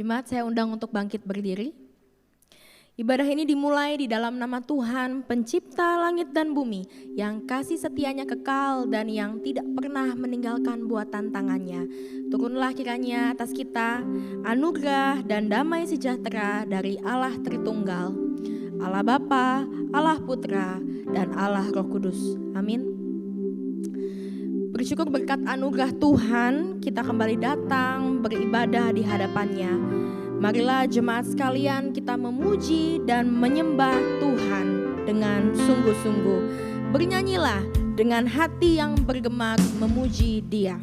Jemaat, saya undang untuk bangkit berdiri. Ibadah ini dimulai di dalam nama Tuhan, pencipta langit dan bumi, yang kasih setianya kekal dan yang tidak pernah meninggalkan buatan tangannya. Turunlah kiranya atas kita anugerah dan damai sejahtera dari Allah Tritunggal, Allah Bapa, Allah Putra, dan Allah Roh Kudus. Amin. Bersyukur berkat anugerah Tuhan, kita kembali datang beribadah di hadapannya. Marilah jemaat sekalian kita memuji dan menyembah Tuhan dengan sungguh-sungguh. Bernyanyilah dengan hati yang bergemar memuji Dia.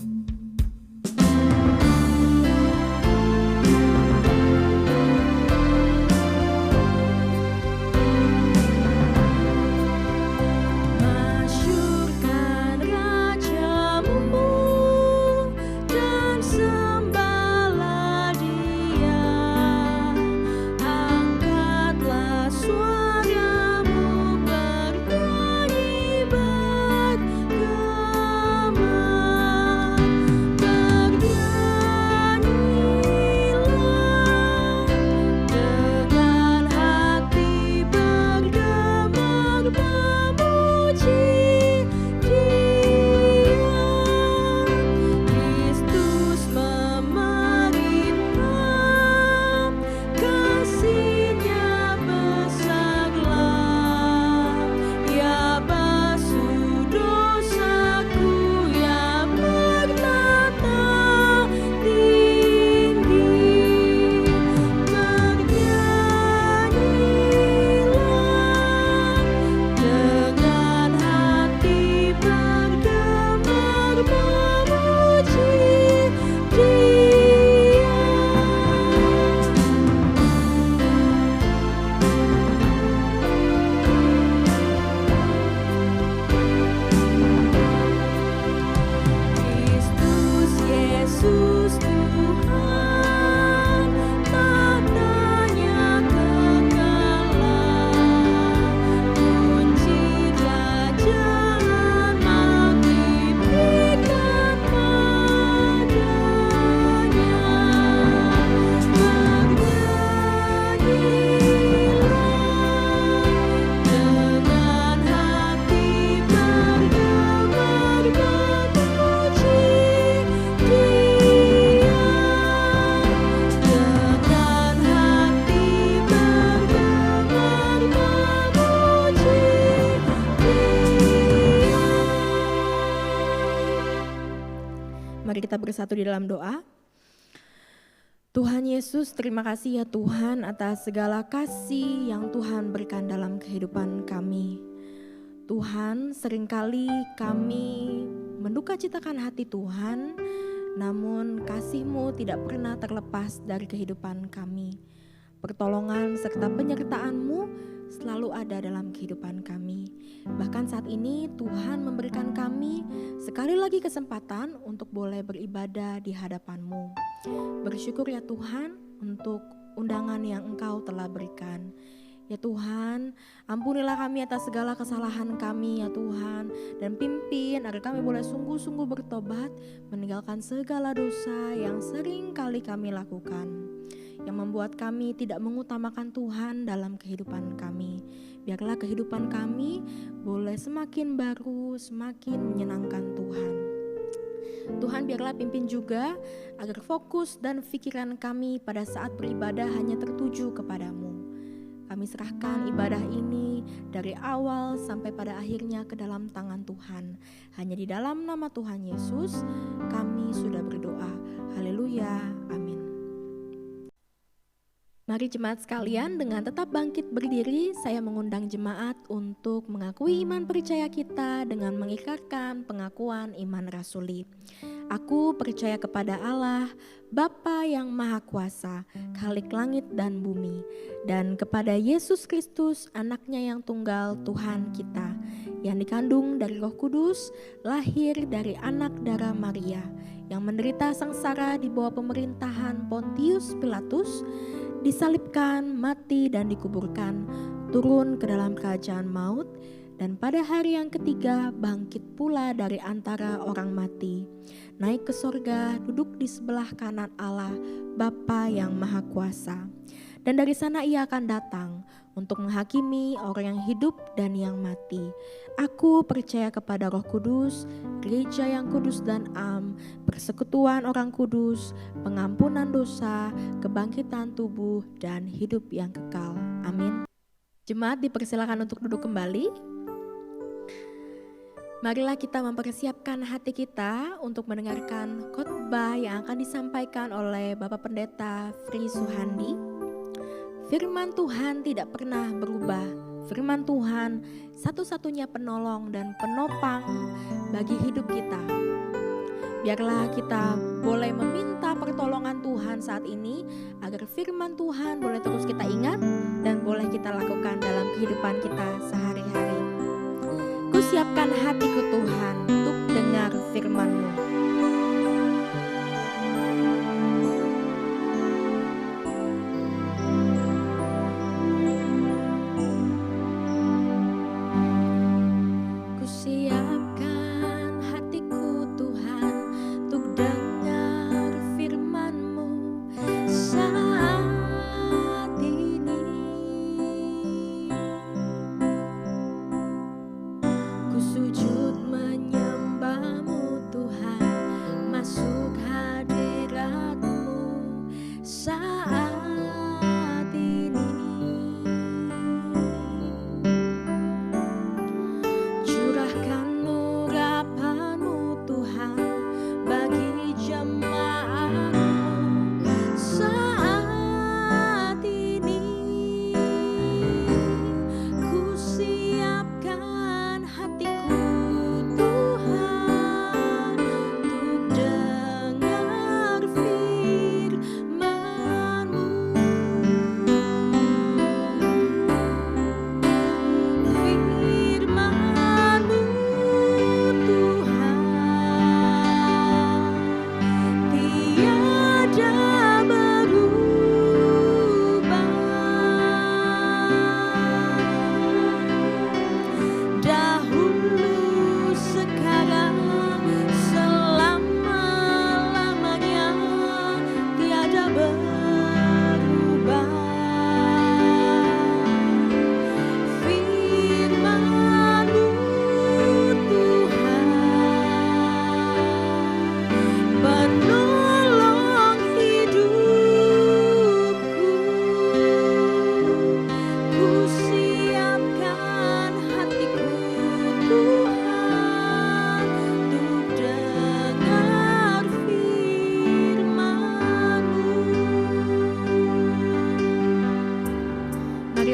Mari kita bersatu di dalam doa. Tuhan Yesus, terima kasih ya Tuhan atas segala kasih yang Tuhan berikan dalam kehidupan kami. Tuhan, seringkali kami mendukacitakan hati Tuhan, namun kasih-Mu tidak pernah terlepas dari kehidupan kami. Pertolongan serta penyertaan-Mu selalu ada dalam kehidupan kami. Bahkan saat ini Tuhan memberikan kami sekali lagi kesempatan untuk boleh beribadah di hadapan-Mu. Bersyukur ya Tuhan untuk undangan yang Engkau telah berikan. Ya Tuhan, ampunilah kami atas segala kesalahan kami ya Tuhan. Dan pimpin agar kami boleh sungguh-sungguh bertobat, meninggalkan segala dosa yang sering kali kami lakukan, yang membuat kami tidak mengutamakan Tuhan dalam kehidupan kami. Biarlah kehidupan kami boleh semakin baru, semakin menyenangkan Tuhan. Tuhan, biarlah pimpin juga agar fokus dan pikiran kami pada saat beribadah hanya tertuju kepadamu. Kami serahkan ibadah ini dari awal sampai pada akhirnya ke dalam tangan Tuhan. Hanya di dalam nama Tuhan Yesus kami sudah berdoa. Haleluya, amin. Mari jemaat sekalian, dengan tetap bangkit berdiri, saya mengundang jemaat untuk mengakui iman percaya kita dengan mengikrarkan pengakuan iman rasuli. Aku percaya kepada Allah, Bapa yang Maha Kuasa, Khalik langit dan bumi, dan kepada Yesus Kristus, anaknya yang tunggal Tuhan kita, yang dikandung dari Roh Kudus, lahir dari anak darah Maria, yang menderita sengsara di bawah pemerintahan Pontius Pilatus, disalibkan, mati dan dikuburkan, turun ke dalam kerajaan maut, dan pada hari yang ketiga bangkit pula dari antara orang mati, naik ke sorga, duduk di sebelah kanan Allah, Bapa yang Maha Kuasa. Dan dari sana ia akan datang untuk menghakimi orang yang hidup dan yang mati. Aku percaya kepada Roh Kudus, gereja yang kudus dan am, persekutuan orang kudus, pengampunan dosa, kebangkitan tubuh, dan hidup yang kekal. Amin. Jemaat dipersilakan untuk duduk kembali. Marilah kita mempersiapkan hati kita untuk mendengarkan khotbah yang akan disampaikan oleh Bapak Pendeta Fri Suhandi. Firman Tuhan tidak pernah berubah. Firman Tuhan satu-satunya penolong dan penopang bagi hidup kita. Biarlah kita boleh meminta pertolongan Tuhan saat ini agar firman Tuhan boleh terus kita ingat dan boleh kita lakukan dalam kehidupan kita sehari-hari. Kusiapkan hatiku Tuhan untuk dengar firman-Mu.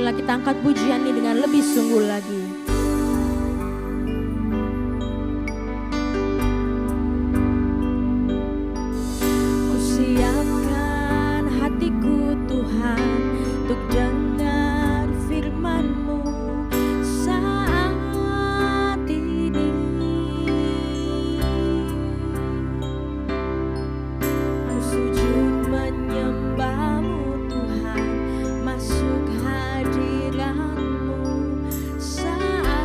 Kita angkat pujian ini dengan lebih sungguh lagi. Kusiapkan hatiku Tuhan untuk dengar firman-Mu saat ini. Ku sujud menyembah-Mu Tuhan, masuk hadirat-Mu saat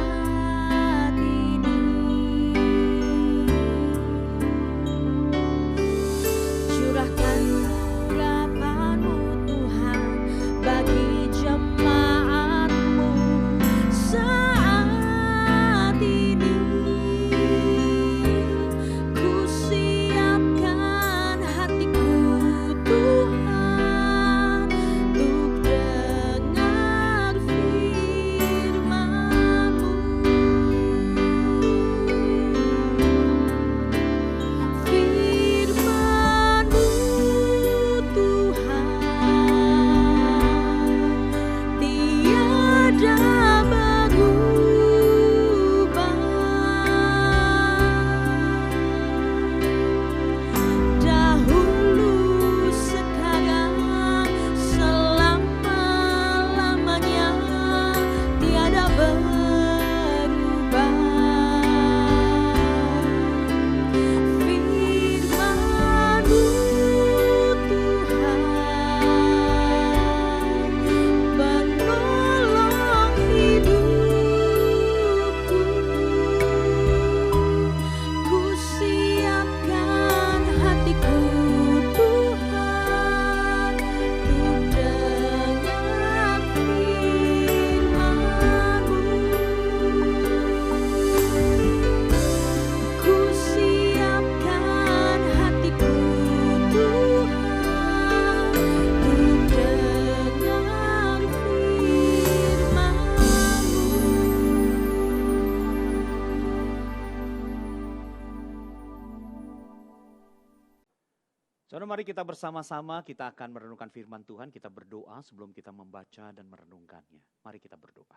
mari kita bersama-sama, kita akan merenungkan firman Tuhan. Kita berdoa sebelum kita membaca dan merenungkannya. Mari kita berdoa.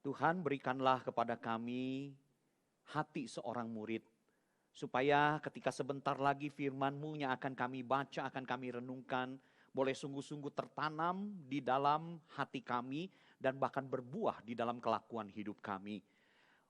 Tuhan, berikanlah kepada kami hati seorang murid, supaya ketika sebentar lagi firman-Mu yang akan kami baca, akan kami renungkan, boleh sungguh-sungguh tertanam di dalam hati kami dan bahkan berbuah di dalam kelakuan hidup kami.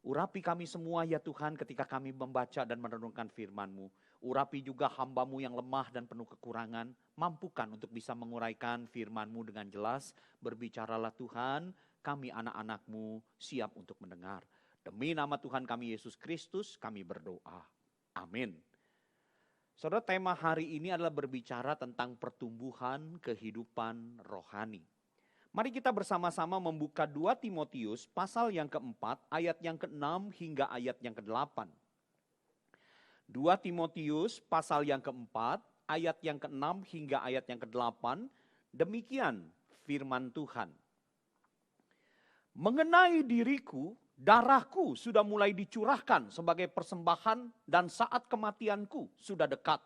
Urapi kami semua ya Tuhan ketika kami membaca dan merenungkan firman-Mu. Urapi juga hamba-Mu yang lemah dan penuh kekurangan. Mampukan untuk bisa menguraikan firman-Mu dengan jelas. Berbicaralah Tuhan, kami anak-anak-Mu siap untuk mendengar. Demi nama Tuhan kami Yesus Kristus kami berdoa. Amin. Saudara, tema hari ini adalah berbicara tentang pertumbuhan kehidupan rohani. Mari kita bersama-sama membuka 2 Timotius pasal yang keempat, ayat yang ke-6 hingga ayat yang ke-8. 2 Timotius pasal yang keempat, ayat yang ke-6 hingga ayat yang ke-8. Demikian firman Tuhan. Mengenai diriku, darahku sudah mulai dicurahkan sebagai persembahan dan saat kematianku sudah dekat.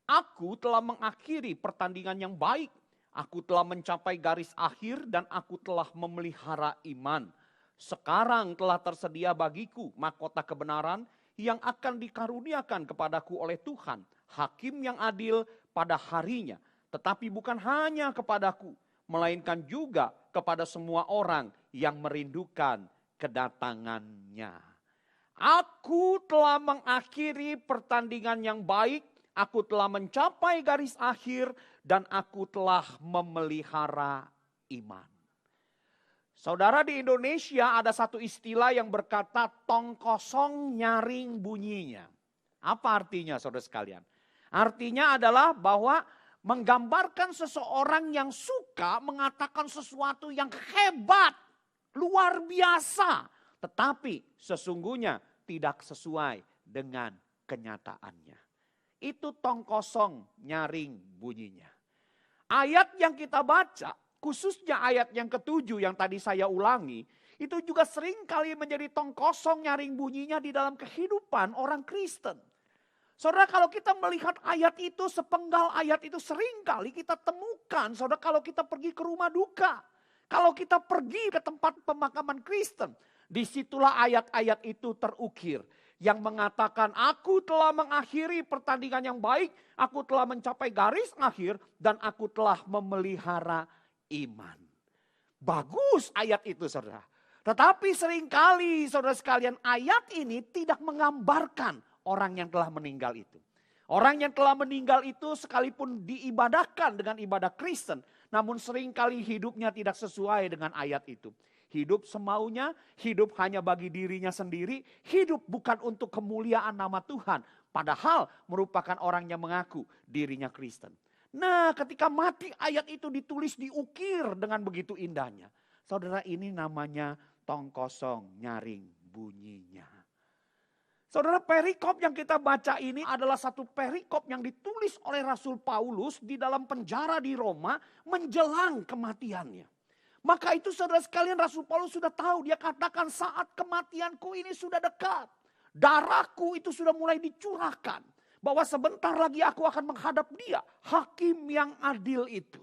Aku telah mengakhiri pertandingan yang baik. Aku telah mencapai garis akhir dan aku telah memelihara iman. Sekarang telah tersedia bagiku mahkota kebenaran yang akan dikaruniakan kepadaku oleh Tuhan, hakim yang adil pada harinya. Tetapi bukan hanya kepadaku, melainkan juga kepada semua orang yang merindukan kedatangannya. Aku telah mengakhiri pertandingan yang baik. Aku telah mencapai garis akhir dan aku telah memelihara iman. Saudara, di Indonesia ada satu istilah yang berkata tong kosong nyaring bunyinya. Apa artinya saudara sekalian? Artinya adalah bahwa menggambarkan seseorang yang suka mengatakan sesuatu yang hebat, luar biasa. Tetapi sesungguhnya tidak sesuai dengan kenyataannya. Itu tong kosong nyaring bunyinya. Ayat yang kita baca, khususnya ayat yang ke-7 yang tadi saya ulangi, itu juga sering kali menjadi tong kosong nyaring bunyinya di dalam kehidupan orang Kristen. Saudara, kalau kita melihat ayat itu, sepenggal ayat itu sering kali kita temukan. Saudara, kalau kita pergi ke rumah duka, kalau kita pergi ke tempat pemakaman Kristen, disitulah ayat-ayat itu terukir. Yang mengatakan, aku telah mengakhiri pertandingan yang baik, aku telah mencapai garis akhir, dan aku telah memelihara iman. Bagus ayat itu saudara. Tetapi seringkali saudara sekalian, ayat ini tidak menggambarkan orang yang telah meninggal itu. Orang yang telah meninggal itu sekalipun diibadahkan dengan ibadah Kristen, namun seringkali hidupnya tidak sesuai dengan ayat itu. Hidup semaunya, hidup hanya bagi dirinya sendiri, hidup bukan untuk kemuliaan nama Tuhan. Padahal merupakan orang yang mengaku dirinya Kristen. Nah, ketika mati ayat itu ditulis diukir dengan begitu indahnya. Saudara, ini namanya tong kosong nyaring bunyinya. Saudara, perikop yang kita baca ini adalah satu perikop yang ditulis oleh Rasul Paulus di dalam penjara di Roma menjelang kematiannya. Maka itu saudara sekalian, Rasul Paulus sudah tahu, dia katakan saat kematianku ini sudah dekat. Darahku itu sudah mulai dicurahkan. Bahwa sebentar lagi aku akan menghadap dia, hakim yang adil itu.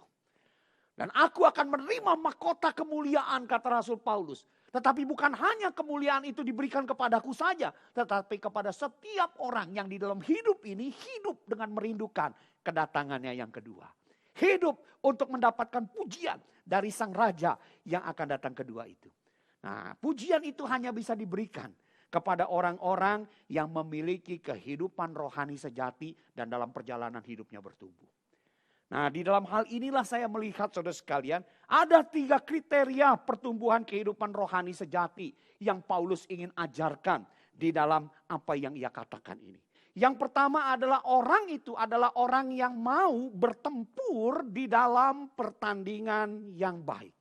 Dan aku akan menerima mahkota kemuliaan, kata Rasul Paulus. Tetapi bukan hanya kemuliaan itu diberikan kepadaku saja, tetapi kepada setiap orang yang di dalam hidup ini hidup dengan merindukan kedatangannya yang kedua. Hidup untuk mendapatkan pujian dari sang raja yang akan datang kedua itu. Nah, pujian itu hanya bisa diberikan kepada orang-orang yang memiliki kehidupan rohani sejati dan dalam perjalanan hidupnya bertumbuh. Nah, di dalam hal inilah saya melihat saudara sekalian, ada 3 kriteria pertumbuhan kehidupan rohani sejati yang Paulus ingin ajarkan di dalam apa yang ia katakan ini. Yang pertama adalah orang itu adalah orang yang mau bertempur di dalam pertandingan yang baik.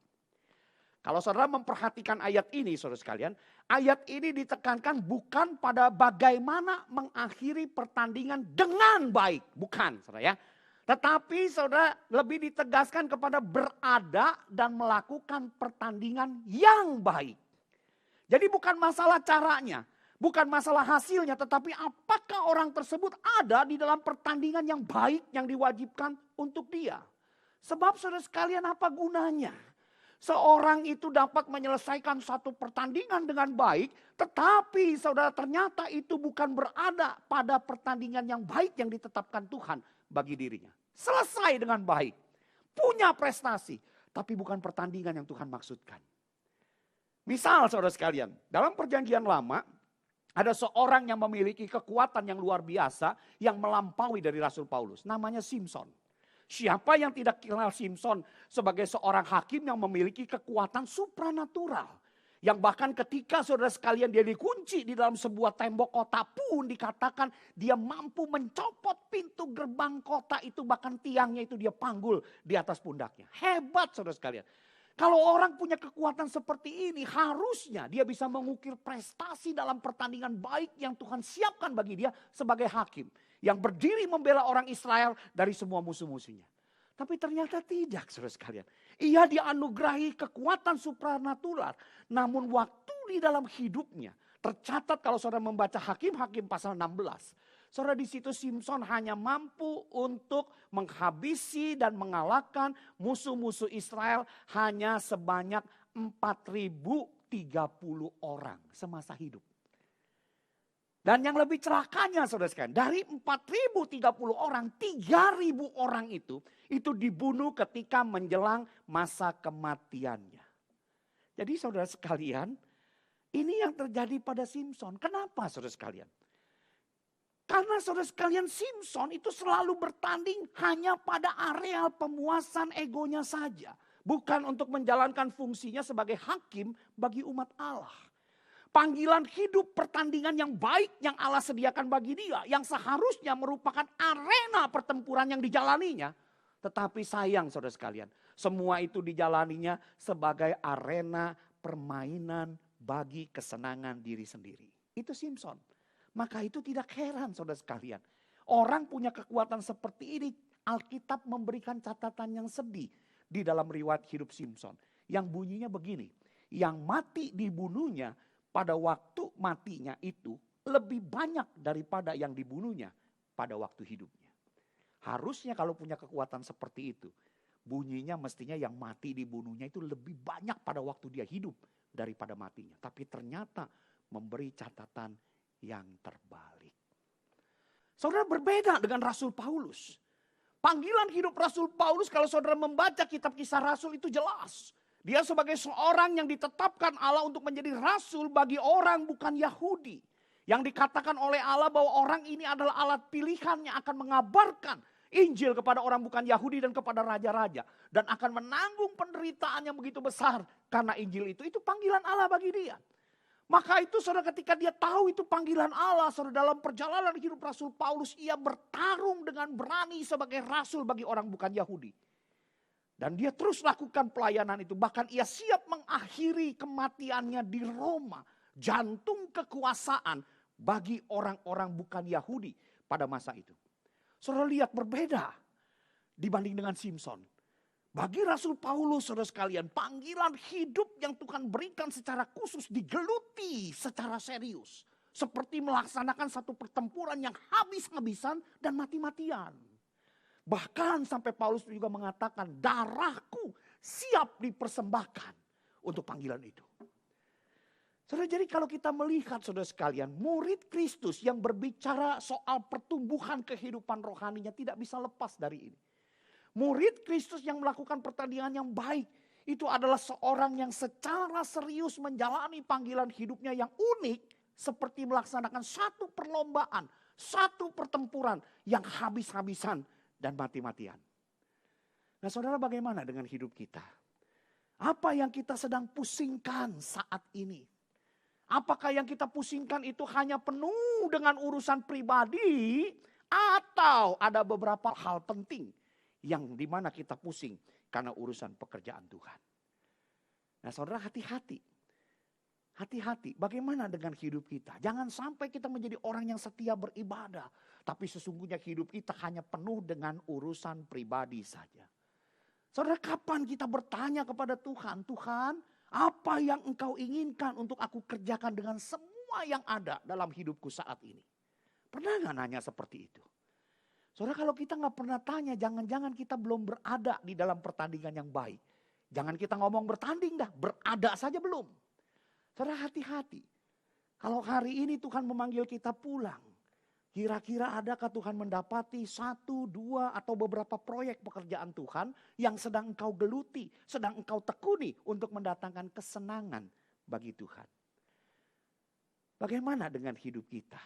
Kalau saudara memperhatikan ayat ini saudara sekalian, ayat ini ditekankan bukan pada bagaimana mengakhiri pertandingan dengan baik. Bukan saudara ya. Tetapi saudara lebih ditegaskan kepada berada dan melakukan pertandingan yang baik. Jadi bukan masalah caranya. Bukan masalah hasilnya, tetapi apakah orang tersebut ada di dalam pertandingan yang baik yang diwajibkan untuk dia. Sebab saudara sekalian, apa gunanya? Seorang itu dapat menyelesaikan satu pertandingan dengan baik, tetapi saudara ternyata itu bukan berada pada pertandingan yang baik yang ditetapkan Tuhan bagi dirinya. Selesai dengan baik, punya prestasi, tapi bukan pertandingan yang Tuhan maksudkan. Misal saudara sekalian, dalam perjanjian lama, ada seorang yang memiliki kekuatan yang luar biasa yang melampaui dari Rasul Paulus. Namanya Simson. Siapa yang tidak kenal Simson sebagai seorang hakim yang memiliki kekuatan supranatural. Yang bahkan ketika saudara sekalian dia dikunci di dalam sebuah tembok kota pun dikatakan dia mampu mencopot pintu gerbang kota itu. Bahkan tiangnya itu dia panggul di atas pundaknya. Hebat saudara sekalian. Kalau orang punya kekuatan seperti ini, harusnya dia bisa mengukir prestasi dalam pertandingan baik yang Tuhan siapkan bagi dia sebagai hakim. Yang berdiri membela orang Israel dari semua musuh-musuhnya. Tapi ternyata tidak, saudara sekalian. Ia dianugerahi kekuatan supranatural. Namun waktu di dalam hidupnya, tercatat kalau saudara membaca Hakim-Hakim pasal 16. Saudara, di situ Simson hanya mampu untuk menghabisi dan mengalahkan musuh-musuh Israel hanya sebanyak 4.030 orang semasa hidup. Dan yang lebih celakanya saudara sekalian, dari 4.030 orang, 3.000 orang itu dibunuh ketika menjelang masa kematiannya. Jadi saudara sekalian, ini yang terjadi pada Simson. Kenapa saudara sekalian? Karena saudara sekalian, Simson itu selalu bertanding hanya pada areal pemuasan egonya saja. Bukan untuk menjalankan fungsinya sebagai hakim bagi umat Allah. Panggilan hidup pertandingan yang baik yang Allah sediakan bagi dia. Yang seharusnya merupakan arena pertempuran yang dijalaninya. Tetapi sayang saudara sekalian, semua itu dijalaninya sebagai arena permainan bagi kesenangan diri sendiri. Itu Simson. Maka itu tidak heran saudara sekalian. Orang punya kekuatan seperti ini, Alkitab memberikan catatan yang sedih di dalam riwayat hidup Simson. Yang bunyinya begini, yang mati dibunuhnya pada waktu matinya itu lebih banyak daripada yang dibunuhnya pada waktu hidupnya. Harusnya kalau punya kekuatan seperti itu, bunyinya mestinya yang mati dibunuhnya itu lebih banyak pada waktu dia hidup daripada matinya. Tapi ternyata memberi catatan yang terbalik. Saudara, berbeda dengan Rasul Paulus. Panggilan hidup Rasul Paulus kalau saudara membaca kitab Kisah Rasul itu jelas. Dia sebagai seorang yang ditetapkan Allah untuk menjadi rasul bagi orang bukan Yahudi. Yang dikatakan oleh Allah bahwa orang ini adalah alat pilihan yang akan mengabarkan Injil kepada orang bukan Yahudi dan kepada raja-raja. Dan akan menanggung penderitaan yang begitu besar karena Injil itu panggilan Allah bagi dia. Maka itu saudara, ketika dia tahu itu panggilan Allah, saudara, dalam perjalanan hidup Rasul Paulus, ia bertarung dengan berani sebagai rasul bagi orang bukan Yahudi. Dan dia terus lakukan pelayanan itu. Bahkan ia siap mengakhiri kematiannya di Roma. Jantung kekuasaan bagi orang-orang bukan Yahudi pada masa itu. Saudara lihat, berbeda dibanding dengan Simson. Bagi Rasul Paulus, saudara sekalian, panggilan hidup yang Tuhan berikan secara khusus digeluti secara serius. Seperti melaksanakan satu pertempuran yang habis-habisan dan mati-matian. Bahkan sampai Paulus juga mengatakan, darahku siap dipersembahkan untuk panggilan itu. Saudara, jadi kalau kita melihat saudara sekalian, murid Kristus yang berbicara soal pertumbuhan kehidupan rohaninya tidak bisa lepas dari ini. Murid Kristus yang melakukan pertandingan yang baik, itu adalah seorang yang secara serius menjalani panggilan hidupnya yang unik, seperti melaksanakan satu perlombaan, satu pertempuran yang habis-habisan dan mati-matian. Nah saudara, bagaimana dengan hidup kita? Apa yang kita sedang pusingkan saat ini? Apakah yang kita pusingkan itu hanya penuh dengan urusan pribadi, atau ada beberapa hal penting yang dimana kita pusing karena urusan pekerjaan Tuhan? Nah saudara, hati-hati. Hati-hati, bagaimana dengan hidup kita? Jangan sampai kita menjadi orang yang setia beribadah, tapi sesungguhnya hidup kita hanya penuh dengan urusan pribadi saja. Saudara, kapan kita bertanya kepada Tuhan, Tuhan, apa yang Engkau inginkan untuk aku kerjakan dengan semua semua yang ada dalam hidupku saat ini. Pernah gak nanya seperti itu? Saudara, kalau kita gak pernah tanya, jangan-jangan kita belum berada di dalam pertandingan yang baik. Jangan kita ngomong bertanding dah, berada saja belum. Saudara, hati-hati. Kalau hari ini Tuhan memanggil kita pulang, kira-kira adakah Tuhan mendapati 1, 2 atau beberapa proyek pekerjaan Tuhan yang sedang engkau geluti, sedang engkau tekuni untuk mendatangkan kesenangan bagi Tuhan. Bagaimana dengan hidup kita?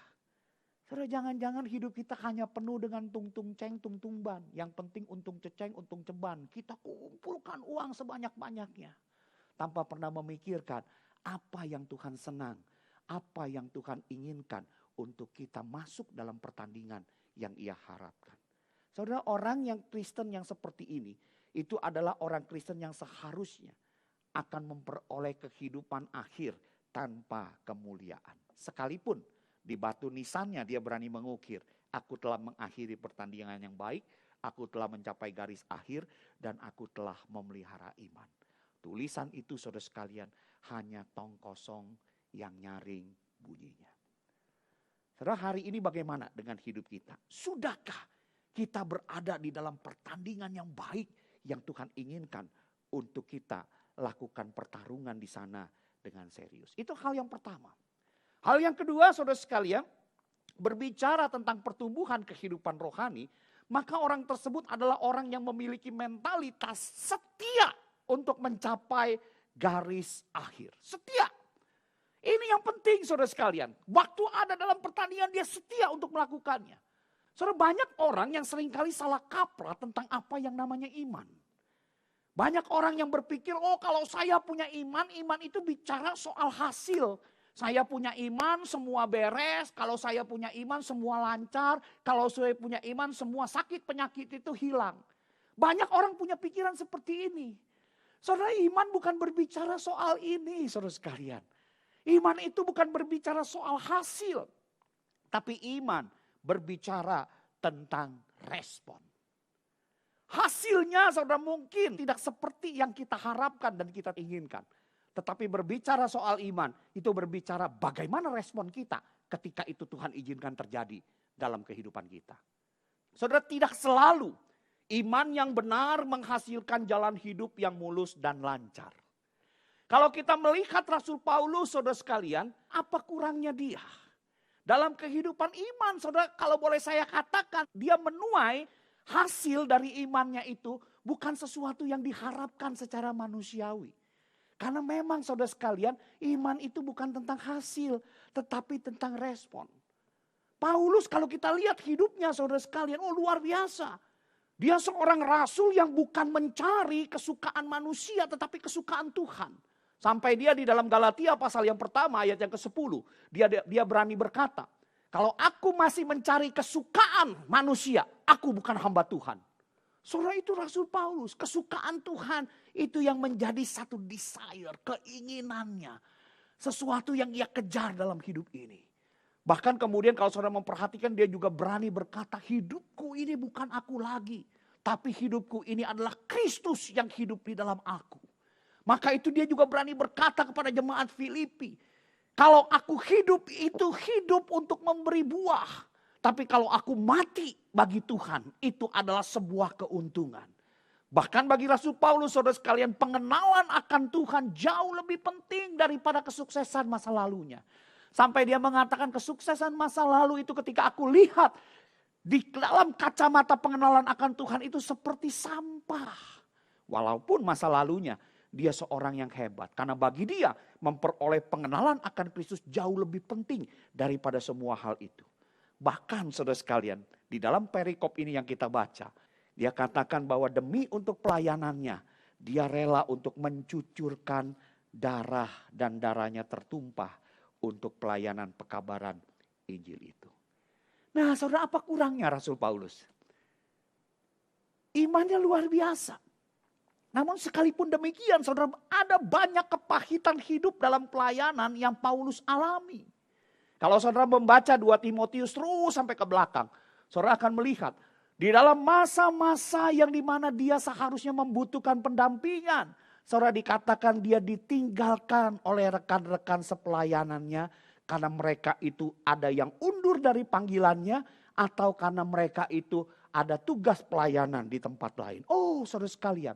Saudara, jangan-jangan hidup kita hanya penuh dengan tung-tung ceng, tung-tung ban. Yang penting untung ceceng, untung ceban. Kita kumpulkan uang sebanyak-banyaknya. Tanpa pernah memikirkan apa yang Tuhan senang, apa yang Tuhan inginkan untuk kita masuk dalam pertandingan yang Ia harapkan. Saudara, orang yang Kristen yang seperti ini, itu adalah orang Kristen yang seharusnya akan memperoleh kehidupan akhir tanpa kemuliaan. Sekalipun di batu nisannya dia berani mengukir, aku telah mengakhiri pertandingan yang baik, aku telah mencapai garis akhir, dan aku telah memelihara iman. Tulisan itu, saudara sekalian, hanya tong kosong yang nyaring bunyinya. Saudara, hari ini bagaimana dengan hidup kita? Sudahkah kita berada di dalam pertandingan yang baik yang Tuhan inginkan untuk kita lakukan pertarungan di sana dengan serius? Itu hal yang pertama. Hal yang kedua, saudara sekalian, berbicara tentang pertumbuhan kehidupan rohani, maka orang tersebut adalah orang yang memiliki mentalitas setia untuk mencapai garis akhir. Setia. Ini yang penting, saudara sekalian. Waktu ada dalam pertandingan, dia setia untuk melakukannya. Saudara, banyak orang yang seringkali salah kaprah tentang apa yang namanya iman. Banyak orang yang berpikir, oh kalau saya punya iman, iman itu bicara soal hasil. Saya punya iman, semua beres. Kalau saya punya iman, semua lancar. Kalau saya punya iman, semua sakit penyakit itu hilang. Banyak orang punya pikiran seperti ini. Saudara, iman bukan berbicara soal ini, saudara sekalian. Iman itu bukan berbicara soal hasil. Tapi iman berbicara tentang respon. Hasilnya, saudara, mungkin tidak seperti yang kita harapkan dan kita inginkan. Tetapi berbicara soal iman, itu berbicara bagaimana respon kita ketika itu Tuhan izinkan terjadi dalam kehidupan kita. Saudara, tidak selalu iman yang benar menghasilkan jalan hidup yang mulus dan lancar. Kalau kita melihat Rasul Paulus, saudara sekalian, apa kurangnya dia? Dalam kehidupan iman, saudara, kalau boleh saya katakan, dia menuai hasil dari imannya itu bukan sesuatu yang diharapkan secara manusiawi. Karena memang saudara sekalian, iman itu bukan tentang hasil, tetapi tentang respon. Paulus kalau kita lihat hidupnya, saudara sekalian, oh luar biasa. Dia seorang rasul yang bukan mencari kesukaan manusia, tetapi kesukaan Tuhan. Sampai dia di dalam Galatia pasal yang pertama ayat yang ke-10. Dia berani berkata, kalau aku masih mencari kesukaan manusia, aku bukan hamba Tuhan. Saudara, itu Rasul Paulus, kesukaan Tuhan itu yang menjadi satu desire, keinginannya. Sesuatu yang ia kejar dalam hidup ini. Bahkan kemudian kalau saudara memperhatikan, dia juga berani berkata, hidupku ini bukan aku lagi. Tapi hidupku ini adalah Kristus yang hidup di dalam aku. Maka itu dia juga berani berkata kepada jemaat Filipi, kalau aku hidup itu hidup untuk memberi buah. Tapi kalau aku mati bagi Tuhan, itu adalah sebuah keuntungan. Bahkan bagi Rasul Paulus, saudara sekalian, pengenalan akan Tuhan jauh lebih penting daripada kesuksesan masa lalunya. Sampai dia mengatakan kesuksesan masa lalu itu ketika aku lihat di dalam kacamata pengenalan akan Tuhan itu seperti sampah. Walaupun masa lalunya dia seorang yang hebat. Karena bagi dia memperoleh pengenalan akan Kristus jauh lebih penting daripada semua hal itu. Bahkan saudara sekalian, di dalam perikop ini yang kita baca, dia katakan bahwa demi untuk pelayanannya, dia rela untuk mencucurkan darah dan darahnya tertumpah untuk pelayanan pekabaran Injil itu. Nah, saudara, apa kurangnya Rasul Paulus? Imannya luar biasa. Namun sekalipun demikian, saudara, ada banyak kepahitan hidup dalam pelayanan yang Paulus alami. Kalau saudara membaca 2 Timotius terus sampai ke belakang, saudara akan melihat di dalam masa-masa yang dimana dia seharusnya membutuhkan pendampingan, saudara, dikatakan dia ditinggalkan oleh rekan-rekan sepelayanannya Karena mereka itu ada yang undur dari panggilannya, atau karena mereka itu ada tugas pelayanan di tempat lain. Oh, saudara sekalian,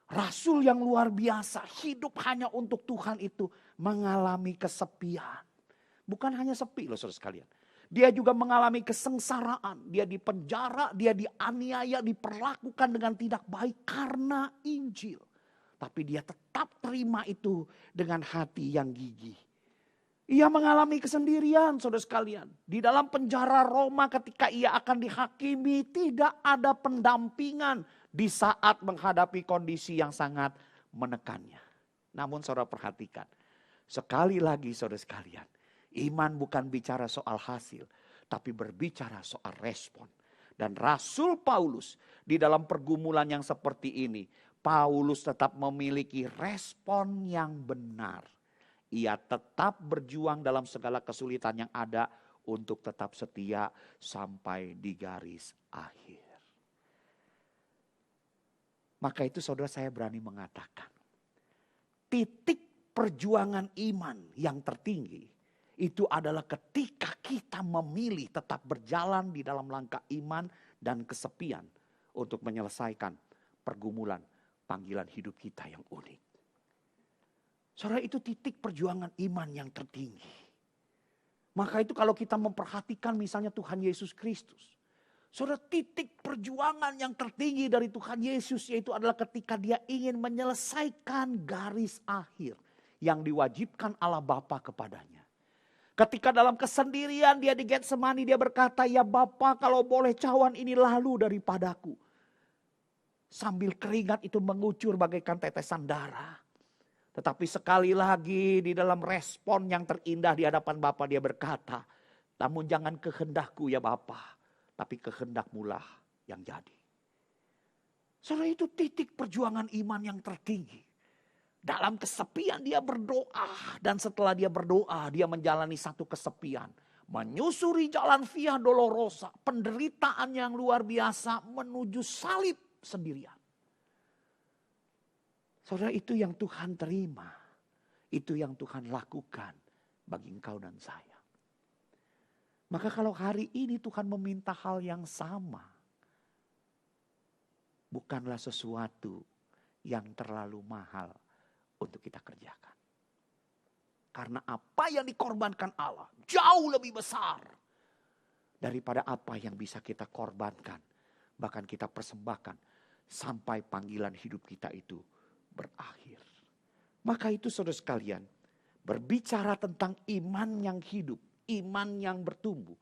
rasul yang luar biasa, hidup hanya untuk Tuhan itu mengalami kesepian. Bukan hanya sepi loh saudara sekalian. Dia juga mengalami kesengsaraan. Dia dipenjara, dia dianiaya, diperlakukan dengan tidak baik karena Injil. Tapi dia tetap terima itu dengan hati yang gigih. Ia mengalami kesendirian saudara sekalian. Di dalam penjara Roma ketika ia akan dihakimi, tidak ada pendampingan di saat menghadapi kondisi yang sangat menekannya. Namun saudara perhatikan, sekali lagi saudara sekalian, iman bukan bicara soal hasil, tapi berbicara soal respon. Dan Rasul Paulus di dalam pergumulan yang seperti ini, Paulus tetap memiliki respon yang benar. Ia tetap berjuang dalam segala kesulitan yang ada untuk tetap setia sampai di garis akhir. Maka itu saudara saya berani mengatakan, titik perjuangan iman yang tertinggi itu adalah ketika kita memilih tetap berjalan di dalam langkah iman dan kesepian untuk menyelesaikan pergumulan panggilan hidup kita yang unik. Saudara, itu titik perjuangan iman yang tertinggi. Maka itu kalau kita memperhatikan misalnya Tuhan Yesus Kristus. Saudara, titik perjuangan yang tertinggi dari Tuhan Yesus yaitu adalah ketika dia ingin menyelesaikan garis akhir yang diwajibkan Allah Bapa kepadanya. Ketika dalam kesendirian dia di Getsemani, dia berkata, "Ya Bapa, kalau boleh cawan ini lalu daripadaku." Sambil keringat itu mengucur bagaikan tetesan darah. Tetapi sekali lagi di dalam respon yang terindah di hadapan Bapa dia berkata, "Namun jangan kehendakku ya Bapa, tapi kehendakmulah yang jadi." Saudara, itu titik perjuangan iman yang tertinggi. Dalam kesepian dia berdoa, dan setelah dia berdoa dia menjalani satu kesepian. Menyusuri jalan Via Dolorosa, penderitaan yang luar biasa menuju salib sendirian. Saudara, itu yang Tuhan terima. Itu yang Tuhan lakukan bagi engkau dan saya. Maka kalau hari ini Tuhan meminta hal yang sama, bukanlah sesuatu yang terlalu mahal untuk kita kerjakan. Karena apa yang dikorbankan Allah jauh lebih besar daripada apa yang bisa kita korbankan, bahkan kita persembahkan sampai panggilan hidup kita itu berakhir. Maka itu saudara sekalian, berbicara tentang iman yang hidup, iman yang bertumbuh,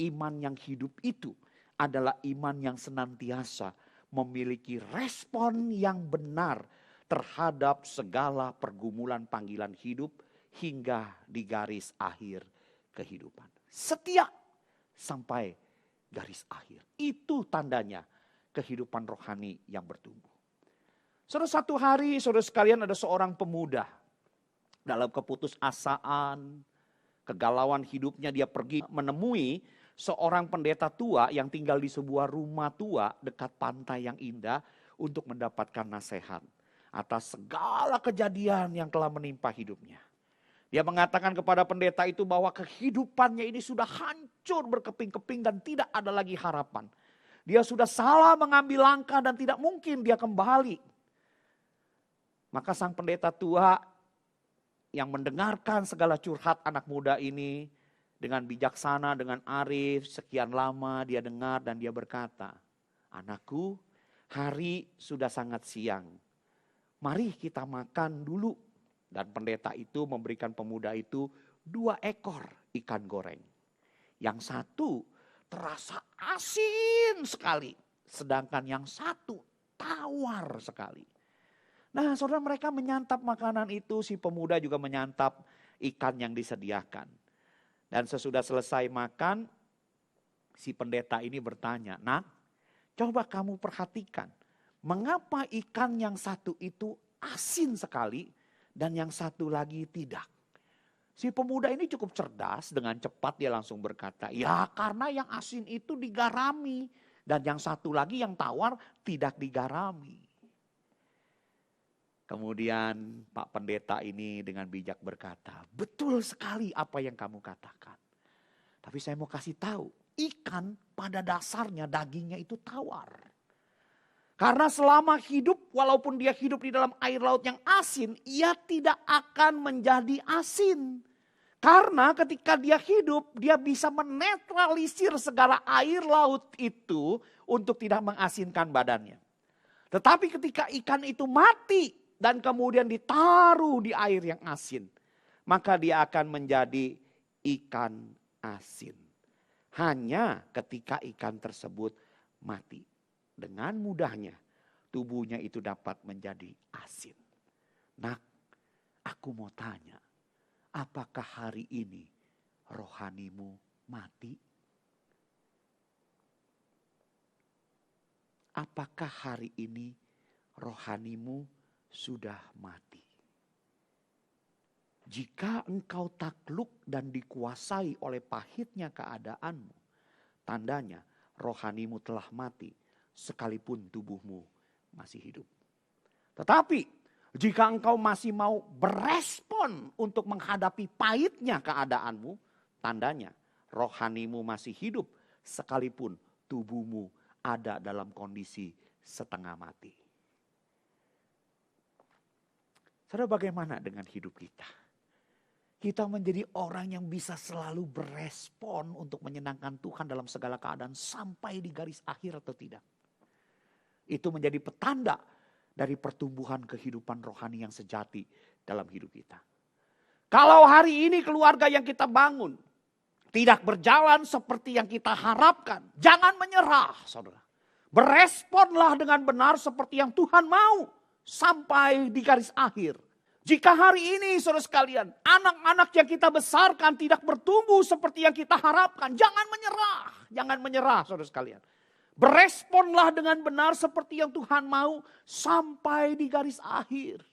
iman yang hidup itu adalah iman yang senantiasa memiliki respon yang benar terhadap segala pergumulan panggilan hidup hingga di garis akhir kehidupan. Setia sampai garis akhir. Itu tandanya kehidupan rohani yang bertumbuh. Saudara, satu hari saudara sekalian ada seorang pemuda dalam keputusasaan, kegalauan hidupnya dia pergi menemui seorang pendeta tua yang tinggal di sebuah rumah tua dekat pantai yang indah untuk mendapatkan nasihat atas segala kejadian yang telah menimpa hidupnya. Dia mengatakan kepada pendeta itu bahwa kehidupannya ini sudah hancur berkeping-keping dan tidak ada lagi harapan. Dia sudah salah mengambil langkah dan tidak mungkin dia kembali. Maka sang pendeta tua yang mendengarkan segala curhat anak muda ini dengan bijaksana, dengan arif, sekian lama dia dengar dan dia berkata, "Anakku, hari sudah sangat siang. Mari kita makan dulu." Dan pendeta itu memberikan pemuda itu 2 ekor ikan goreng. Yang satu terasa asin sekali, sedangkan yang satu tawar sekali. Nah, saudara, mereka menyantap makanan itu, si pemuda juga menyantap ikan yang disediakan. Dan sesudah selesai makan, si pendeta ini bertanya, "Nak, coba kamu perhatikan, mengapa ikan yang satu itu asin sekali dan yang satu lagi tidak?" Si pemuda ini cukup cerdas, dengan cepat dia langsung berkata, "Ya karena yang asin itu digarami dan yang satu lagi yang tawar tidak digarami." Kemudian Pak Pendeta ini dengan bijak berkata, betul sekali apa yang kamu katakan. Tapi saya mau kasih tahu, ikan pada dasarnya dagingnya itu tawar. Karena selama hidup, walaupun dia hidup di dalam air laut yang asin, ia tidak akan menjadi asin. Karena ketika dia hidup, dia bisa menetralisir segala air laut itu untuk tidak mengasinkan badannya. Tetapi ketika ikan itu mati dan kemudian ditaruh di air yang asin, maka dia akan menjadi ikan asin. Hanya ketika ikan tersebut mati, dengan mudahnya tubuhnya itu dapat menjadi asin. Nak, aku mau tanya, apakah hari ini rohanimu mati? Apakah hari ini rohanimu sudah mati? Jika engkau takluk dan dikuasai oleh pahitnya keadaanmu, tandanya rohanimu telah mati sekalipun tubuhmu masih hidup. Tetapi jika engkau masih mau berespon untuk menghadapi pahitnya keadaanmu, tandanya rohanimu masih hidup sekalipun tubuhmu ada dalam kondisi setengah mati. Saudara, bagaimana dengan hidup kita? Kita menjadi orang yang bisa selalu berespon untuk menyenangkan Tuhan dalam segala keadaan sampai di garis akhir atau tidak. Itu menjadi petanda dari pertumbuhan kehidupan rohani yang sejati dalam hidup kita. Kalau hari ini keluarga yang kita bangun tidak berjalan seperti yang kita harapkan, jangan menyerah, saudara. Beresponlah dengan benar seperti yang Tuhan mau sampai di garis akhir. Jika hari ini, saudara sekalian, anak-anak yang kita besarkan tidak bertumbuh seperti yang kita harapkan, jangan menyerah. Jangan menyerah, saudara sekalian. Beresponlah dengan benar seperti yang Tuhan mau sampai di garis akhir.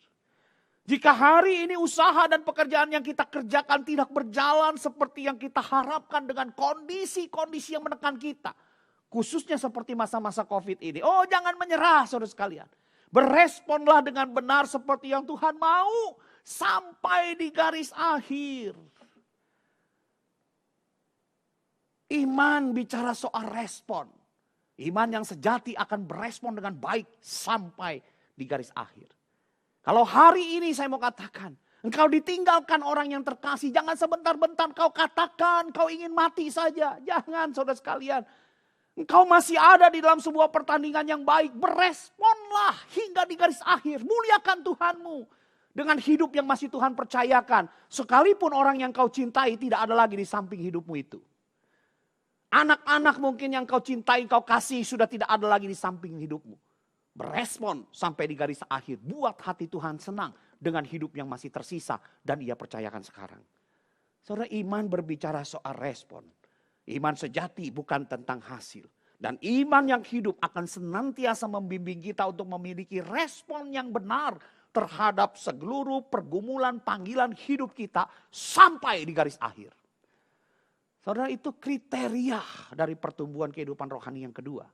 Jika hari ini usaha dan pekerjaan yang kita kerjakan tidak berjalan seperti yang kita harapkan dengan kondisi-kondisi yang menekan kita. Khususnya seperti masa-masa COVID ini. Oh, jangan menyerah, saudara sekalian. Beresponlah dengan benar seperti yang Tuhan mau sampai di garis akhir. Iman bicara soal respon. Iman yang sejati akan berespon dengan baik sampai di garis akhir. Kalau hari ini saya mau katakan, engkau ditinggalkan orang yang terkasih, jangan sebentar-bentar kau katakan kau ingin mati saja. Jangan, saudara sekalian. Engkau masih ada di dalam sebuah pertandingan yang baik. Beresponlah hingga di garis akhir. Muliakan Tuhanmu dengan hidup yang masih Tuhan percayakan. Sekalipun orang yang kau cintai tidak ada lagi di samping hidupmu itu. Anak-anak mungkin yang kau cintai, kau kasih sudah tidak ada lagi di samping hidupmu. Berespon sampai di garis akhir. Buat hati Tuhan senang dengan hidup yang masih tersisa dan ia percayakan sekarang. Saudara, iman berbicara soal respon. Iman sejati bukan tentang hasil. Dan iman yang hidup akan senantiasa membimbing kita untuk memiliki respon yang benar terhadap seluruh pergumulan panggilan hidup kita sampai di garis akhir. Saudara, itu kriteria dari pertumbuhan kehidupan rohani yang kedua.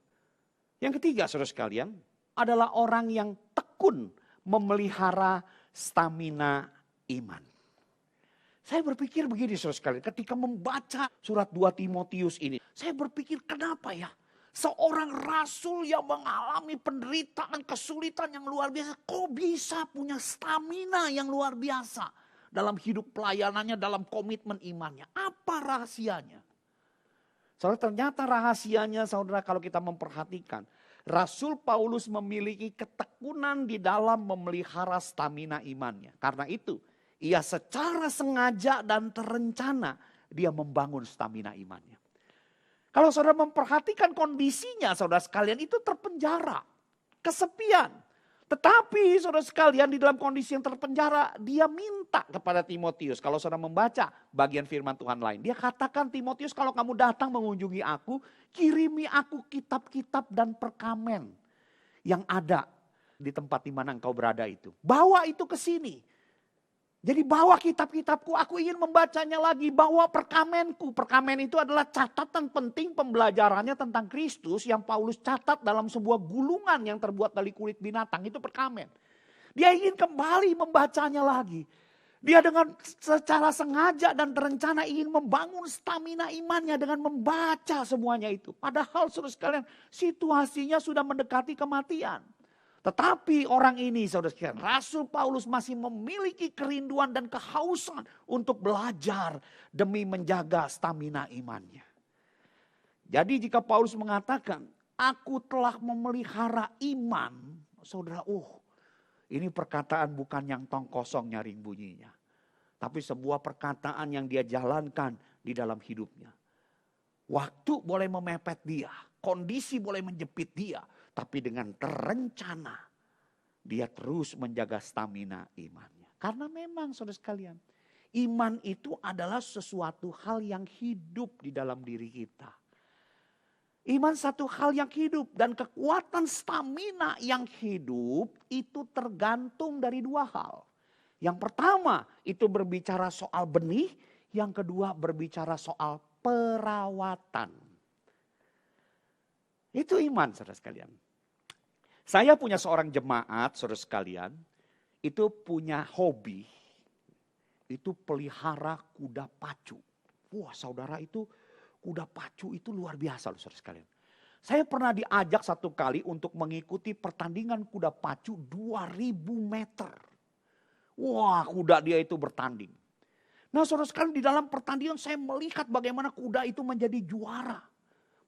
Yang ketiga, saudara sekalian, adalah orang yang tekun memelihara stamina iman. Saya berpikir begini, saudara sekalian, ketika membaca surat 2 Timotius ini, saya berpikir kenapa ya seorang rasul yang mengalami penderitaan, kesulitan yang luar biasa, kok bisa punya stamina yang luar biasa dalam hidup pelayanannya, dalam komitmen imannya. Apa rahasianya? Saudara, ternyata rahasianya, saudara, kalau kita memperhatikan, Rasul Paulus memiliki ketekunan di dalam memelihara stamina imannya. Karena itu, ia secara sengaja dan terencana dia membangun stamina imannya. Kalau saudara memperhatikan kondisinya, saudara sekalian, itu terpenjara, kesepian. Tetapi saudara sekalian, di dalam kondisi yang terpenjara, dia minta kepada Timotius. Kalau saudara membaca bagian firman Tuhan lain, dia katakan, Timotius, kalau kamu datang mengunjungi aku, kirimi aku kitab-kitab dan perkamen yang ada di tempat di mana engkau berada itu. Bawa itu ke sini. Jadi bawa kitab-kitabku, aku ingin membacanya lagi. Bawa perkamenku. Perkamen itu adalah catatan penting pembelajarannya tentang Kristus yang Paulus catat dalam sebuah gulungan yang terbuat dari kulit binatang. Itu perkamen. Dia ingin kembali membacanya lagi. Dia dengan secara sengaja dan terencana ingin membangun stamina imannya dengan membaca semuanya itu. Padahal saudara sekalian, situasinya sudah mendekati kematian. Tetapi orang ini saudara sekalian, Rasul Paulus masih memiliki kerinduan dan kehausan untuk belajar demi menjaga stamina imannya. Jadi jika Paulus mengatakan, aku telah memelihara iman, saudara, ini perkataan bukan yang tong kosong nyaring bunyinya. Tapi sebuah perkataan yang dia jalankan di dalam hidupnya. Waktu boleh memepet dia, kondisi boleh menjepit dia. Tapi dengan terencana, dia terus menjaga stamina imannya. Karena memang saudara sekalian, iman itu adalah sesuatu hal yang hidup di dalam diri kita. Iman satu hal yang hidup dan kekuatan stamina yang hidup itu tergantung dari dua hal. Yang pertama itu berbicara soal benih, yang kedua berbicara soal perawatan. Itu iman saudara sekalian. Saya punya seorang jemaat saudara sekalian, itu punya hobi, itu pelihara kuda pacu. Wah saudara itu kuda pacu itu luar biasa loh saudara sekalian. Saya pernah diajak satu kali untuk mengikuti pertandingan kuda pacu 2000 meter. Wah kuda dia itu bertanding. Nah saudara sekalian di dalam pertandingan saya melihat bagaimana kuda itu menjadi juara.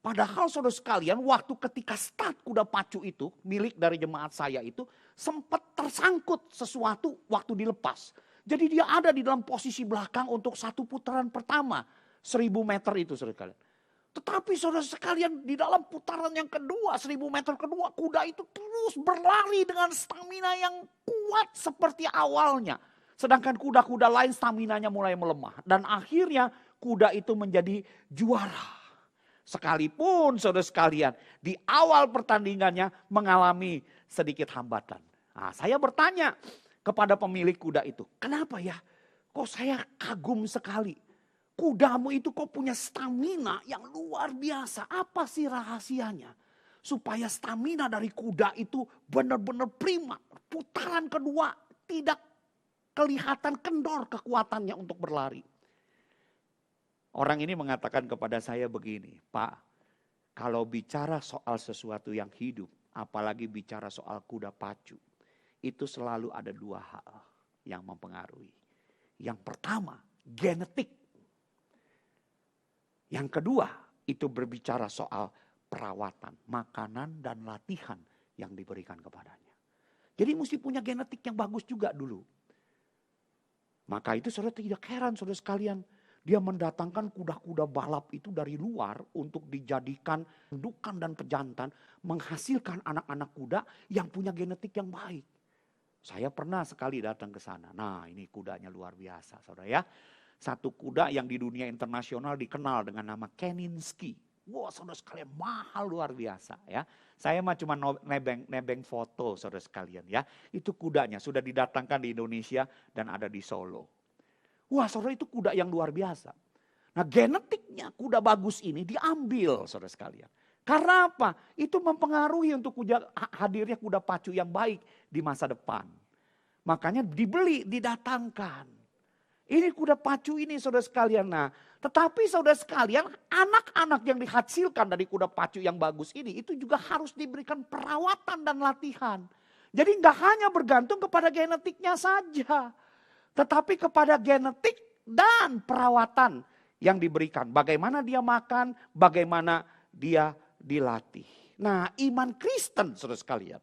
Padahal saudara sekalian waktu ketika start kuda pacu itu milik dari jemaat saya itu sempat tersangkut sesuatu waktu dilepas. Jadi dia ada di dalam posisi belakang untuk satu putaran pertama. 1000 meter itu saudara sekalian. Tetapi saudara sekalian di dalam putaran yang kedua, 1000 meter kedua, kuda itu terus berlari dengan stamina yang kuat seperti awalnya. Sedangkan kuda-kuda lain staminanya mulai melemah. Dan akhirnya kuda itu menjadi juara. Sekalipun saudara sekalian di awal pertandingannya mengalami sedikit hambatan. Nah, saya bertanya kepada pemilik kuda itu, kenapa ya? Kok saya kagum sekali. Kudamu itu kok punya stamina yang luar biasa. Apa sih rahasianya? Supaya stamina dari kuda itu benar-benar prima. Putaran kedua tidak kelihatan kendor kekuatannya untuk berlari. Orang ini mengatakan kepada saya begini, Pak, kalau bicara soal sesuatu yang hidup, apalagi bicara soal kuda pacu, itu selalu ada dua hal yang mempengaruhi. Yang pertama, genetik. Yang kedua, itu berbicara soal perawatan, makanan dan latihan yang diberikan kepadanya. Jadi mesti punya genetik yang bagus juga dulu. Maka itu saudara tidak heran saudara sekalian. Dia mendatangkan kuda-kuda balap itu dari luar untuk dijadikan indukan dan pejantan. Menghasilkan anak-anak kuda yang punya genetik yang baik. Saya pernah sekali datang ke sana. Nah ini kudanya luar biasa saudara ya. Satu kuda yang di dunia internasional dikenal dengan nama Keninsky. Wah saudara sekalian mahal luar biasa ya. Saya mah cuma nebeng foto saudara sekalian ya. Itu kudanya sudah didatangkan di Indonesia dan ada di Solo. Wah saudara itu kuda yang luar biasa. Nah genetiknya kuda bagus ini diambil saudara sekalian. Karena apa? Itu mempengaruhi untuk hadirnya kuda pacu yang baik di masa depan. Makanya dibeli, didatangkan. Ini kuda pacu ini saudara sekalian. Nah, tetapi saudara sekalian anak-anak yang dihasilkan dari kuda pacu yang bagus ini itu juga harus diberikan perawatan dan latihan. Jadi nggak hanya bergantung kepada genetiknya saja. Tetapi kepada genetik dan perawatan yang diberikan. Bagaimana dia makan, bagaimana dia dilatih. Nah iman Kristen saudara sekalian.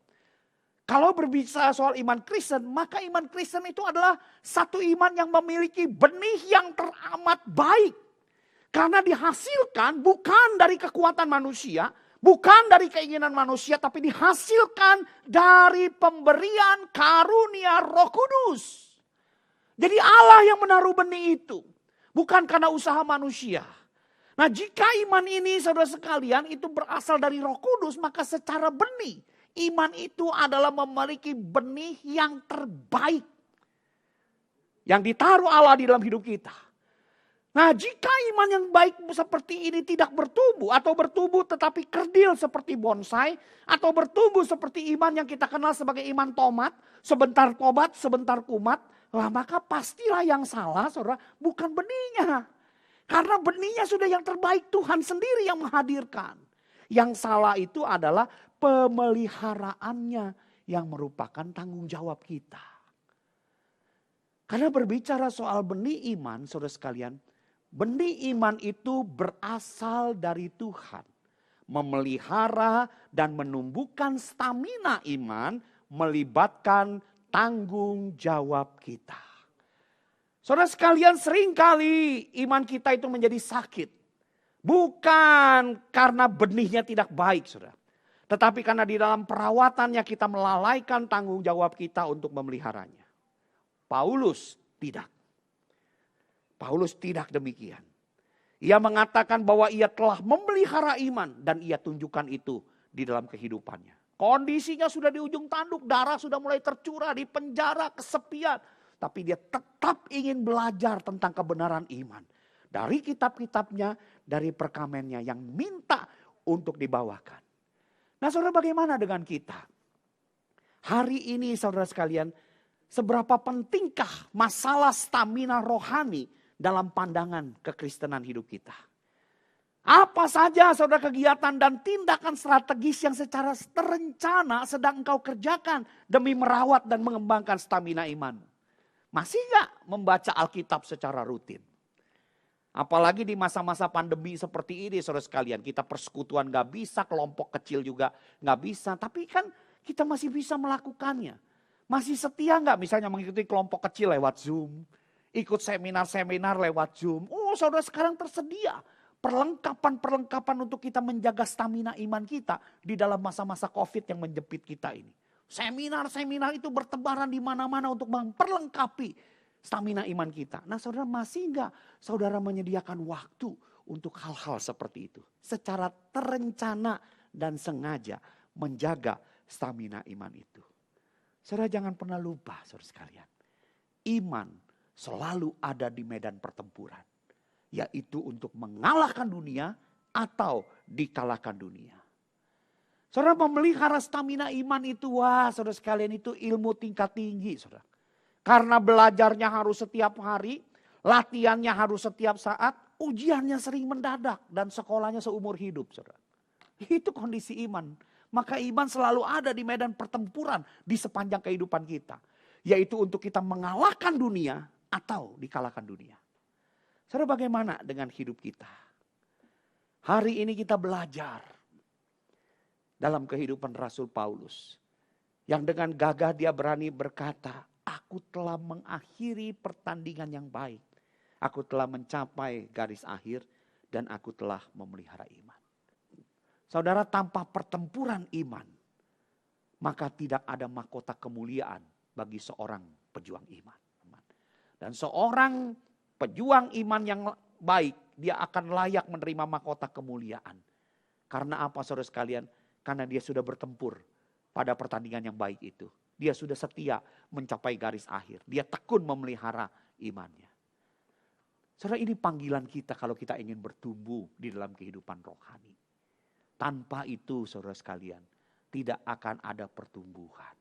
Kalau berbicara soal iman Kristen, maka iman Kristen itu adalah satu iman yang memiliki benih yang teramat baik. Karena dihasilkan bukan dari kekuatan manusia, bukan dari keinginan manusia, tapi dihasilkan dari pemberian karunia Roh Kudus. Jadi Allah yang menaruh benih itu, bukan karena usaha manusia. Nah jika iman ini saudara sekalian itu berasal dari Roh Kudus, maka secara benih, iman itu adalah memiliki benih yang terbaik. Yang ditaruh Allah di dalam hidup kita. Nah, jika iman yang baik seperti ini tidak bertumbuh atau bertumbuh tetapi kerdil seperti bonsai atau bertumbuh seperti iman yang kita kenal sebagai iman tomat, sebentar tobat, sebentar kumat, lah maka pastilah yang salah saudara bukan benihnya. Karena benihnya sudah yang terbaik, Tuhan sendiri yang menghadirkan. Yang salah itu adalah pemeliharaannya yang merupakan tanggung jawab kita. Karena berbicara soal benih iman, saudara sekalian, benih iman itu berasal dari Tuhan. Memelihara dan menumbuhkan stamina iman melibatkan tanggung jawab kita. Saudara sekalian, seringkali iman kita itu menjadi sakit. Bukan karena benihnya tidak baik, saudara. Tetapi karena di dalam perawatannya kita melalaikan tanggung jawab kita untuk memeliharanya. Paulus tidak. Paulus tidak demikian. Ia mengatakan bahwa ia telah memelihara iman dan ia tunjukkan itu di dalam kehidupannya. Kondisinya sudah di ujung tanduk, darah sudah mulai tercurah, di penjara, kesepian. Tapi dia tetap ingin belajar tentang kebenaran iman. Dari kitab-kitabnya, dari perkamennya yang minta untuk dibawakan. Nah saudara, bagaimana dengan kita? Hari ini saudara sekalian, seberapa pentingkah masalah stamina rohani dalam pandangan kekristenan hidup kita? Apa saja saudara kegiatan dan tindakan strategis yang secara terencana sedang engkau kerjakan demi merawat dan mengembangkan stamina imanmu? Masih gak membaca Alkitab secara rutin? Apalagi di masa-masa pandemi seperti ini saudara sekalian. Kita persekutuan gak bisa, kelompok kecil juga gak bisa. Tapi kan kita masih bisa melakukannya. Masih setia gak misalnya mengikuti kelompok kecil lewat Zoom. Ikut seminar-seminar lewat Zoom. Oh saudara, sekarang tersedia perlengkapan-perlengkapan untuk kita menjaga stamina iman kita di dalam masa-masa COVID yang menjepit kita ini. Seminar-seminar itu bertebaran di mana-mana untuk memperlengkapi stamina iman kita. Nah saudara, masih enggak saudara menyediakan waktu untuk hal-hal seperti itu? Secara terencana dan sengaja menjaga stamina iman itu. Saudara jangan pernah lupa saudara sekalian. Iman selalu ada di medan pertempuran. Yaitu untuk mengalahkan dunia atau dikalahkan dunia. Saudara, memelihara stamina iman itu, wah saudara sekalian, itu ilmu tingkat tinggi saudara. Karena belajarnya harus setiap hari, latihannya harus setiap saat, ujiannya sering mendadak dan sekolahnya seumur hidup saudara. Itu kondisi iman. Maka iman selalu ada di medan pertempuran di sepanjang kehidupan kita. Yaitu untuk kita mengalahkan dunia atau dikalahkan dunia. Saudara, bagaimana dengan hidup kita? Hari ini kita belajar dalam kehidupan Rasul Paulus. Yang dengan gagah dia berani berkata, aku telah mengakhiri pertandingan yang baik. Aku telah mencapai garis akhir dan aku telah memelihara iman. Saudara, tanpa pertempuran iman, maka tidak ada mahkota kemuliaan bagi seorang pejuang iman. Dan seorang pejuang iman yang baik, dia akan layak menerima mahkota kemuliaan. Karena apa saudara sekalian? Karena dia sudah bertempur pada pertandingan yang baik itu. Dia sudah setia mencapai garis akhir. Dia tekun memelihara imannya. Saudara, ini panggilan kita kalau kita ingin bertumbuh di dalam kehidupan rohani. Tanpa itu saudara sekalian, tidak akan ada pertumbuhan.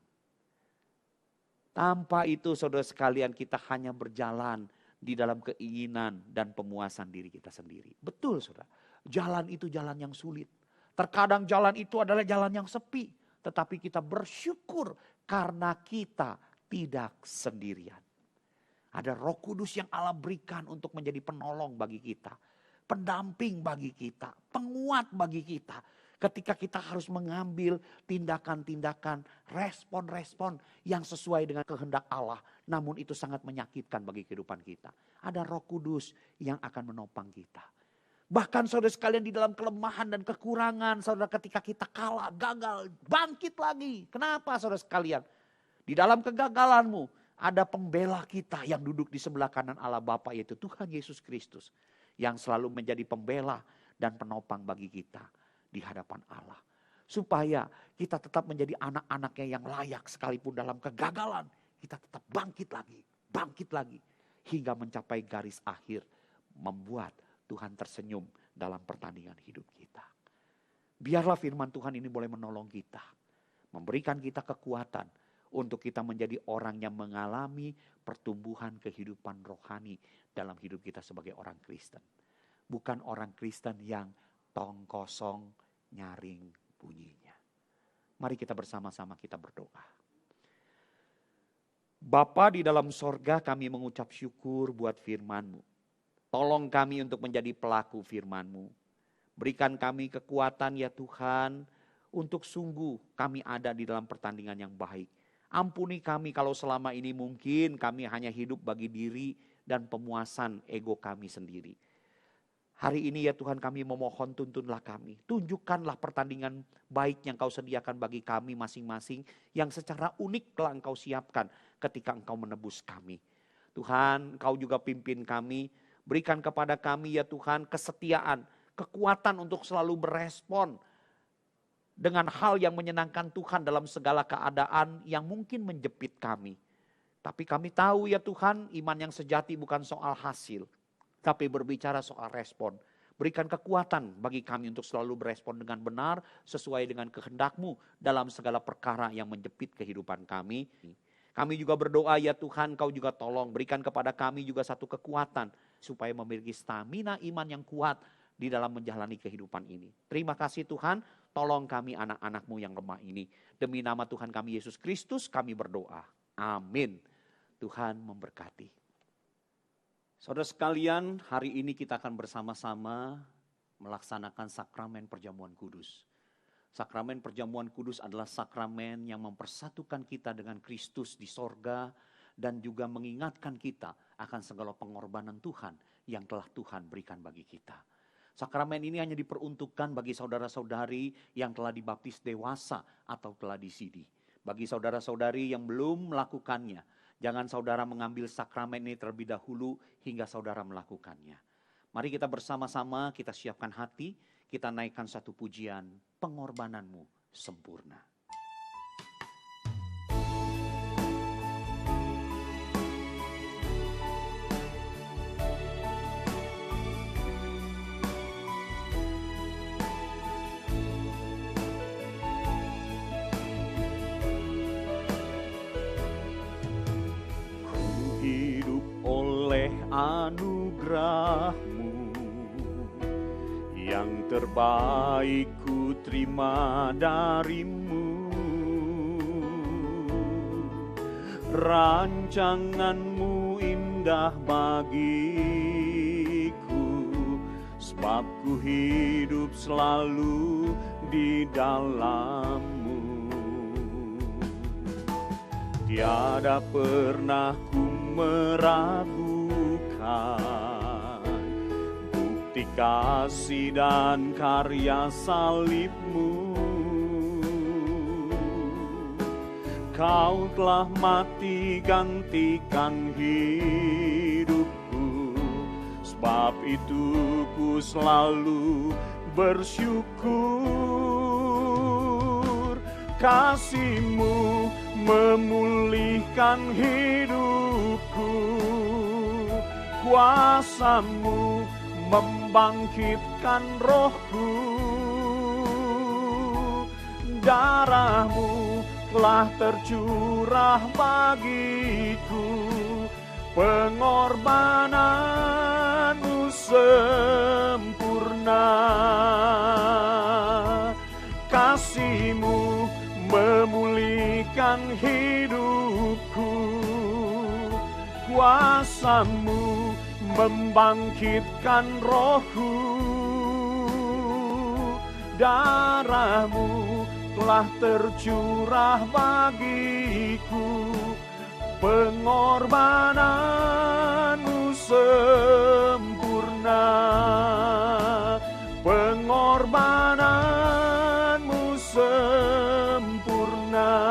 Tanpa itu saudara sekalian, kita hanya berjalan di dalam keinginan dan pemuasan diri kita sendiri. Betul saudara, jalan itu jalan yang sulit. Terkadang jalan itu adalah jalan yang sepi. Tetapi kita bersyukur karena kita tidak sendirian. Ada Roh Kudus yang Allah berikan untuk menjadi penolong bagi kita. Pendamping bagi kita, penguat bagi kita. Ketika kita harus mengambil tindakan-tindakan, respon-respon yang sesuai dengan kehendak Allah. Namun itu sangat menyakitkan bagi kehidupan kita. Ada Roh Kudus yang akan menopang kita. Bahkan saudara sekalian di dalam kelemahan dan kekurangan, saudara ketika kita kalah, gagal, bangkit lagi. Kenapa saudara sekalian? Di dalam kegagalanmu ada pembela kita yang duduk di sebelah kanan Allah Bapa, yaitu Tuhan Yesus Kristus. Yang selalu menjadi pembela dan penopang bagi kita di hadapan Allah. Supaya kita tetap menjadi anak-anaknya yang layak sekalipun dalam kegagalan. Kita tetap bangkit lagi hingga mencapai garis akhir. membuat Tuhan tersenyum dalam pertandingan hidup kita. Biarlah firman Tuhan ini boleh menolong kita, memberikan kita kekuatan untuk kita menjadi orang yang mengalami pertumbuhan kehidupan rohani dalam hidup kita sebagai orang Kristen. Bukan orang Kristen yang tong kosong nyaring bunyinya. Mari kita bersama-sama kita berdoa. Bapa di dalam sorga, kami mengucap syukur buat firman-Mu. Tolong kami untuk menjadi pelaku firman-Mu. Berikan kami kekuatan ya Tuhan, untuk sungguh kami ada di dalam pertandingan yang baik. Ampuni kami kalau selama ini mungkin kami hanya hidup bagi diri dan pemuasan ego kami sendiri. Hari ini ya Tuhan, kami memohon, tuntunlah kami. Tunjukkanlah pertandingan baik yang Kau sediakan bagi kami masing-masing, yang secara unik telah Engkau siapkan ketika Engkau menebus kami. Tuhan, Engkau juga pimpin kami, berikan kepada kami ya Tuhan kesetiaan, kekuatan untuk selalu berespon dengan hal yang menyenangkan Tuhan dalam segala keadaan yang mungkin menjepit kami. Tapi kami tahu ya Tuhan, iman yang sejati bukan soal hasil, tapi berbicara soal respon. Berikan kekuatan bagi kami untuk selalu berespon dengan benar sesuai dengan kehendak-Mu dalam segala perkara yang menjepit kehidupan kami. Kami juga berdoa ya Tuhan, Kau juga tolong berikan kepada kami juga satu kekuatan supaya memiliki stamina iman yang kuat di dalam menjalani kehidupan ini. Terima kasih Tuhan, tolong kami anak-anak-Mu yang lemah ini. Demi nama Tuhan kami Yesus Kristus kami berdoa. Amin. Tuhan memberkati. Saudara sekalian, hari ini kita akan bersama-sama melaksanakan sakramen perjamuan kudus. Sakramen perjamuan kudus adalah sakramen yang mempersatukan kita dengan Kristus di sorga dan juga mengingatkan kita akan segala pengorbanan Tuhan yang telah Tuhan berikan bagi kita. Sakramen ini hanya diperuntukkan bagi saudara-saudari yang telah dibaptis dewasa atau telah disidi. Bagi saudara-saudari yang belum melakukannya, jangan saudara mengambil sakramen ini terlebih dahulu hingga saudara melakukannya. Mari kita bersama-sama kita siapkan hati, kita naikkan satu pujian, pengorbanan-Mu sempurna. Anugerah-Mu yang terbaik ku terima dari-Mu. Rancangan-Mu indah bagiku, sebab ku hidup selalu di dalam-Mu. Tiada pernah ku meragukan bukti kasih dan karya salib-Mu. Kau telah mati gantikan hidupku, sebab itu ku selalu bersyukur. Kasih-Mu memulihkan hidupku, kuasa-Mu membangkitkan rohku. Darah-Mu telah tercurah bagiku, pengorbanan-Mu sempurna. Kasih-Mu memulihkan hidupku, kuasa-Mu membangkitkan rohku. Darah-Mu telah tercurah bagiku, pengorbanan-Mu sempurna. Pengorbanan-Mu sempurna.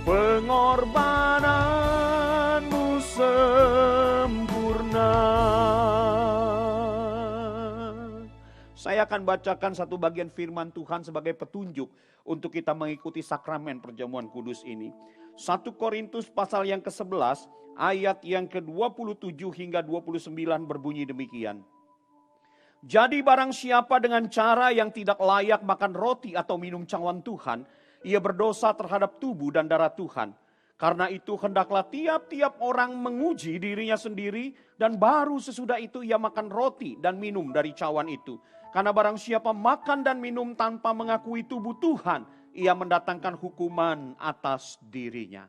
Pengorbanan-Mu sempurna. Saya akan bacakan satu bagian firman Tuhan sebagai petunjuk untuk kita mengikuti sakramen perjamuan kudus ini. 1 Korintus pasal yang ke-11 ayat yang ke-27 hingga 29 berbunyi demikian. Jadi barang siapa dengan cara yang tidak layak makan roti atau minum cawan Tuhan, ia berdosa terhadap tubuh dan darah Tuhan. Karena itu hendaklah tiap-tiap orang menguji dirinya sendiri, dan baru sesudah itu ia makan roti dan minum dari cawan itu. Karena barang siapa makan dan minum tanpa mengakui tubuh Tuhan, ia mendatangkan hukuman atas dirinya.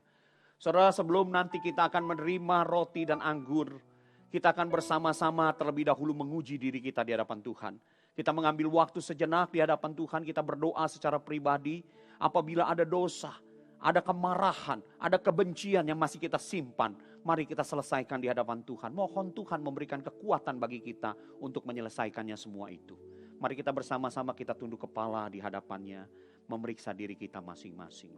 Saudara, sebelum nanti kita akan menerima roti dan anggur, kita akan bersama-sama terlebih dahulu menguji diri kita di hadapan Tuhan. Kita mengambil waktu sejenak di hadapan Tuhan, kita berdoa secara pribadi. Apabila ada dosa, ada kemarahan, ada kebencian yang masih kita simpan, mari kita selesaikan di hadapan Tuhan. Mohon Tuhan memberikan kekuatan bagi kita untuk menyelesaikannya semua itu. Mari kita bersama-sama kita tunduk kepala di hadapannya, memeriksa diri kita masing-masing.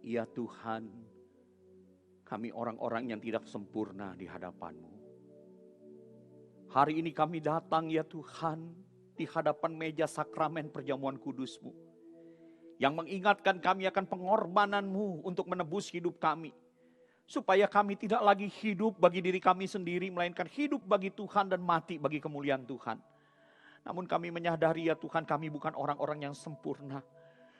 Ya Tuhan, kami orang-orang yang tidak sempurna di hadapan-Mu. Hari ini kami datang ya Tuhan, di hadapan meja sakramen perjamuan kudus-Mu, yang mengingatkan kami akan pengorbanan-Mu untuk menebus hidup kami. Supaya kami tidak lagi hidup bagi diri kami sendiri, melainkan hidup bagi Tuhan dan mati bagi kemuliaan Tuhan. Namun kami menyadari ya Tuhan, kami bukan orang-orang yang sempurna.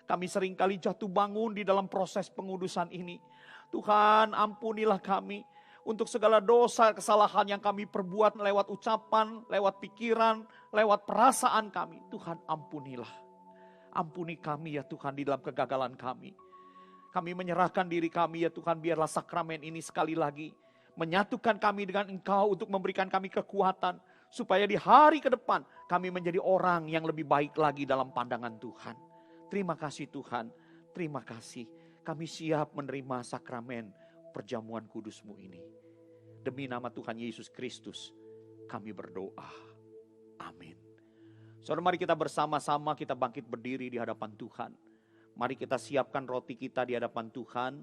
Kami seringkali jatuh bangun di dalam proses pengudusan ini. Tuhan, ampunilah kami untuk segala dosa kesalahan yang kami perbuat lewat ucapan, lewat pikiran, lewat perasaan kami. Tuhan, ampunilah. Ampuni kami ya Tuhan di dalam kegagalan kami. Kami menyerahkan diri kami ya Tuhan, biarlah sakramen ini sekali lagi menyatukan kami dengan Engkau untuk memberikan kami kekuatan. Supaya di hari ke depan kami menjadi orang yang lebih baik lagi dalam pandangan Tuhan. Terima kasih Tuhan, terima kasih. Kami siap menerima sakramen perjamuan kudus-Mu ini. Demi nama Tuhan Yesus Kristus, kami berdoa. Amin. Saudara, mari kita bersama-sama kita bangkit berdiri di hadapan Tuhan. Mari kita siapkan roti kita di hadapan Tuhan.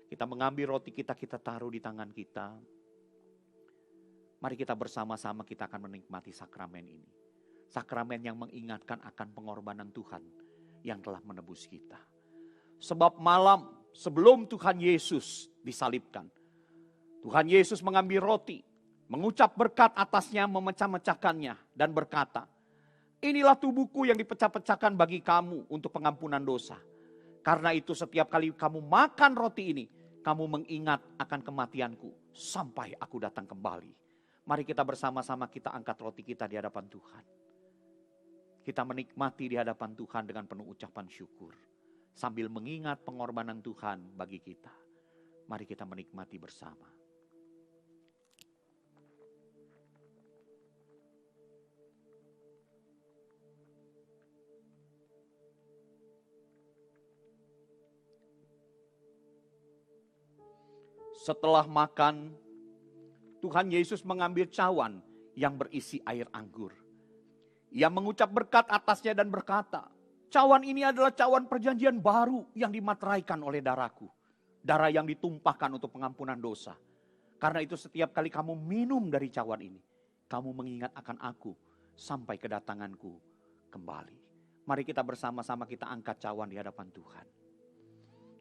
Kita mengambil roti kita, kita taruh di tangan kita. Mari kita bersama-sama kita akan menikmati sakramen ini. Sakramen yang mengingatkan akan pengorbanan Tuhan yang telah menebus kita. Sebab malam sebelum Tuhan Yesus disalibkan, Tuhan Yesus mengambil roti, mengucap berkat atasnya, memecah-mecahkannya dan berkata, inilah tubuhku yang dipecah-pecahkan bagi kamu untuk pengampunan dosa. Karena itu setiap kali kamu makan roti ini, kamu mengingat akan kematianku sampai aku datang kembali. Mari kita bersama-sama kita angkat roti kita di hadapan Tuhan. Kita menikmati di hadapan Tuhan dengan penuh ucapan syukur. Sambil mengingat pengorbanan Tuhan bagi kita. Mari kita menikmati bersama. Setelah makan, Tuhan Yesus mengambil cawan yang berisi air anggur. Ia mengucap berkat atasnya dan berkata, cawan ini adalah cawan perjanjian baru yang dimateraikan oleh darahku. Darah yang ditumpahkan untuk pengampunan dosa. Karena itu setiap kali kamu minum dari cawan ini, kamu mengingat akan aku sampai kedatanganku kembali. Mari kita bersama-sama kita angkat cawan di hadapan Tuhan.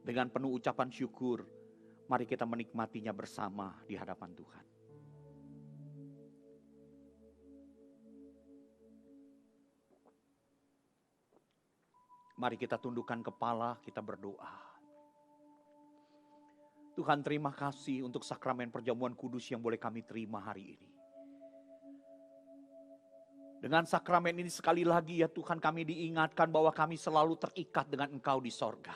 Dengan penuh ucapan syukur, mari kita menikmatinya bersama di hadapan Tuhan. Mari kita tundukkan kepala, kita berdoa. Tuhan, terima kasih untuk sakramen perjamuan kudus yang boleh kami terima hari ini. Dengan sakramen ini sekali lagi ya Tuhan, kami diingatkan bahwa kami selalu terikat dengan Engkau di sorga.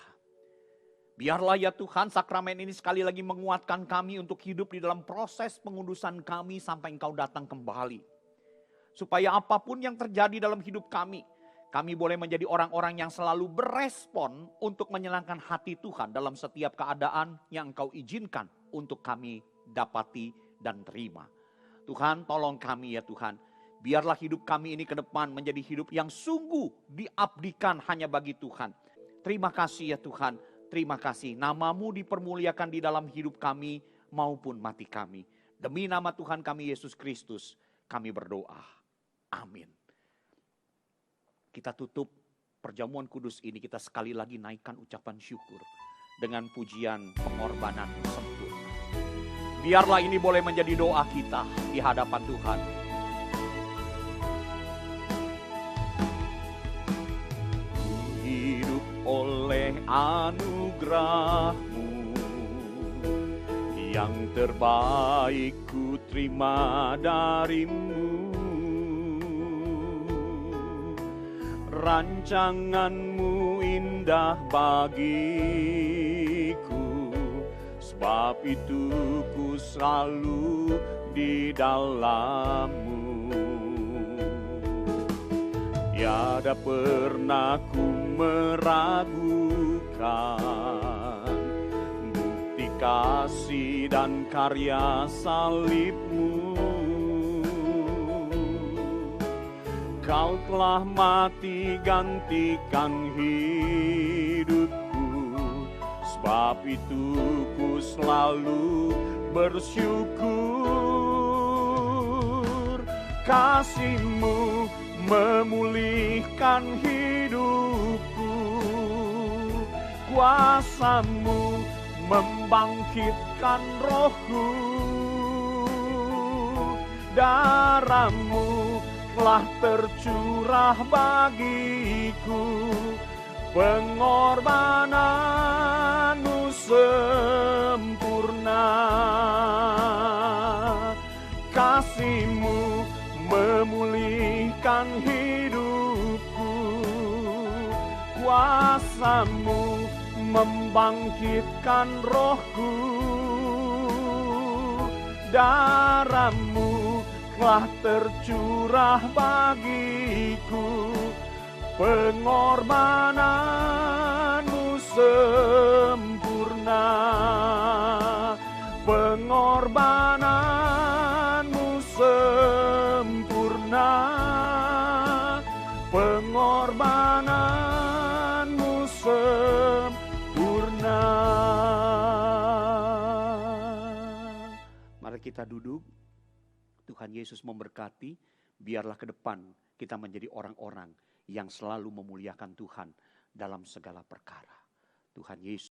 Biarlah ya Tuhan, sakramen ini sekali lagi menguatkan kami untuk hidup di dalam proses pengudusan kami sampai Engkau datang kembali. Supaya apapun yang terjadi dalam hidup kami boleh menjadi orang-orang yang selalu berespon untuk menyenangkan hati Tuhan dalam setiap keadaan yang Engkau izinkan untuk kami dapati dan terima. Tuhan, tolong kami ya Tuhan. Biarlah hidup kami ini ke depan menjadi hidup yang sungguh diabdikan hanya bagi Tuhan. Terima kasih ya Tuhan, terima kasih. Nama-Mu dipermuliakan di dalam hidup kami maupun mati kami. Demi nama Tuhan kami Yesus Kristus, kami berdoa. Amin. Kita tutup perjamuan kudus ini, kita sekali lagi naikkan ucapan syukur dengan pujian pengorbanan sempurna. Biarlah ini boleh menjadi doa kita di hadapan Tuhan. Hidup oleh anugerah-Mu, yang terbaik ku terima dari-Mu. Rancangan-Mu indah bagiku, sebab itu ku selalu di dalam-Mu. Tiada pernah ku meragukan bukti kasih dan karya salib-Mu. Kau telah mati gantikan hidupku, sebab itu ku selalu bersyukur. Kasih-Mu memulihkan hidupku, kuasa-Mu membangkitkan rohku. Darah-Mu telah tercurah bagiku, pengorbanan-Mu sempurna. Kasih-Mu memulihkan hidupku, kuasa-Mu membangkitkan rohku. Darah-Mu telah tercurah bagiku, pengorbanan-Mu sempurna. Pengorbanan-Mu sempurna, pengorbanan-Mu sempurna. Mari kita duduk. Tuhan Yesus memberkati, biarlah ke depan kita menjadi orang-orang yang selalu memuliakan Tuhan dalam segala perkara. Tuhan Yesus.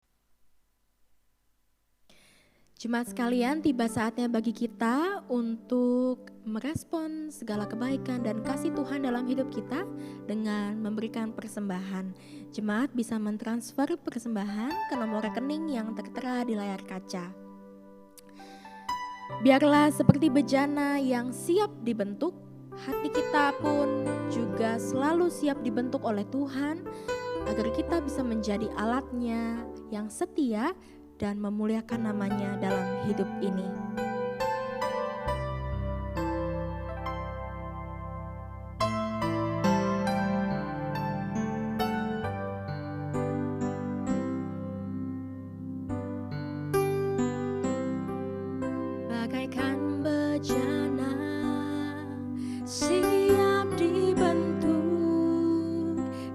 Jemaat sekalian, tiba saatnya bagi kita untuk merespon segala kebaikan dan kasih Tuhan dalam hidup kita dengan memberikan persembahan. Jemaat bisa mentransfer persembahan ke nomor rekening yang tertera di layar kaca. Biarlah seperti bejana yang siap dibentuk, hati kita pun juga selalu siap dibentuk oleh Tuhan agar kita bisa menjadi alatnya yang setia dan memuliakan namanya dalam hidup ini. Bagaikan bejana siap dibentuk,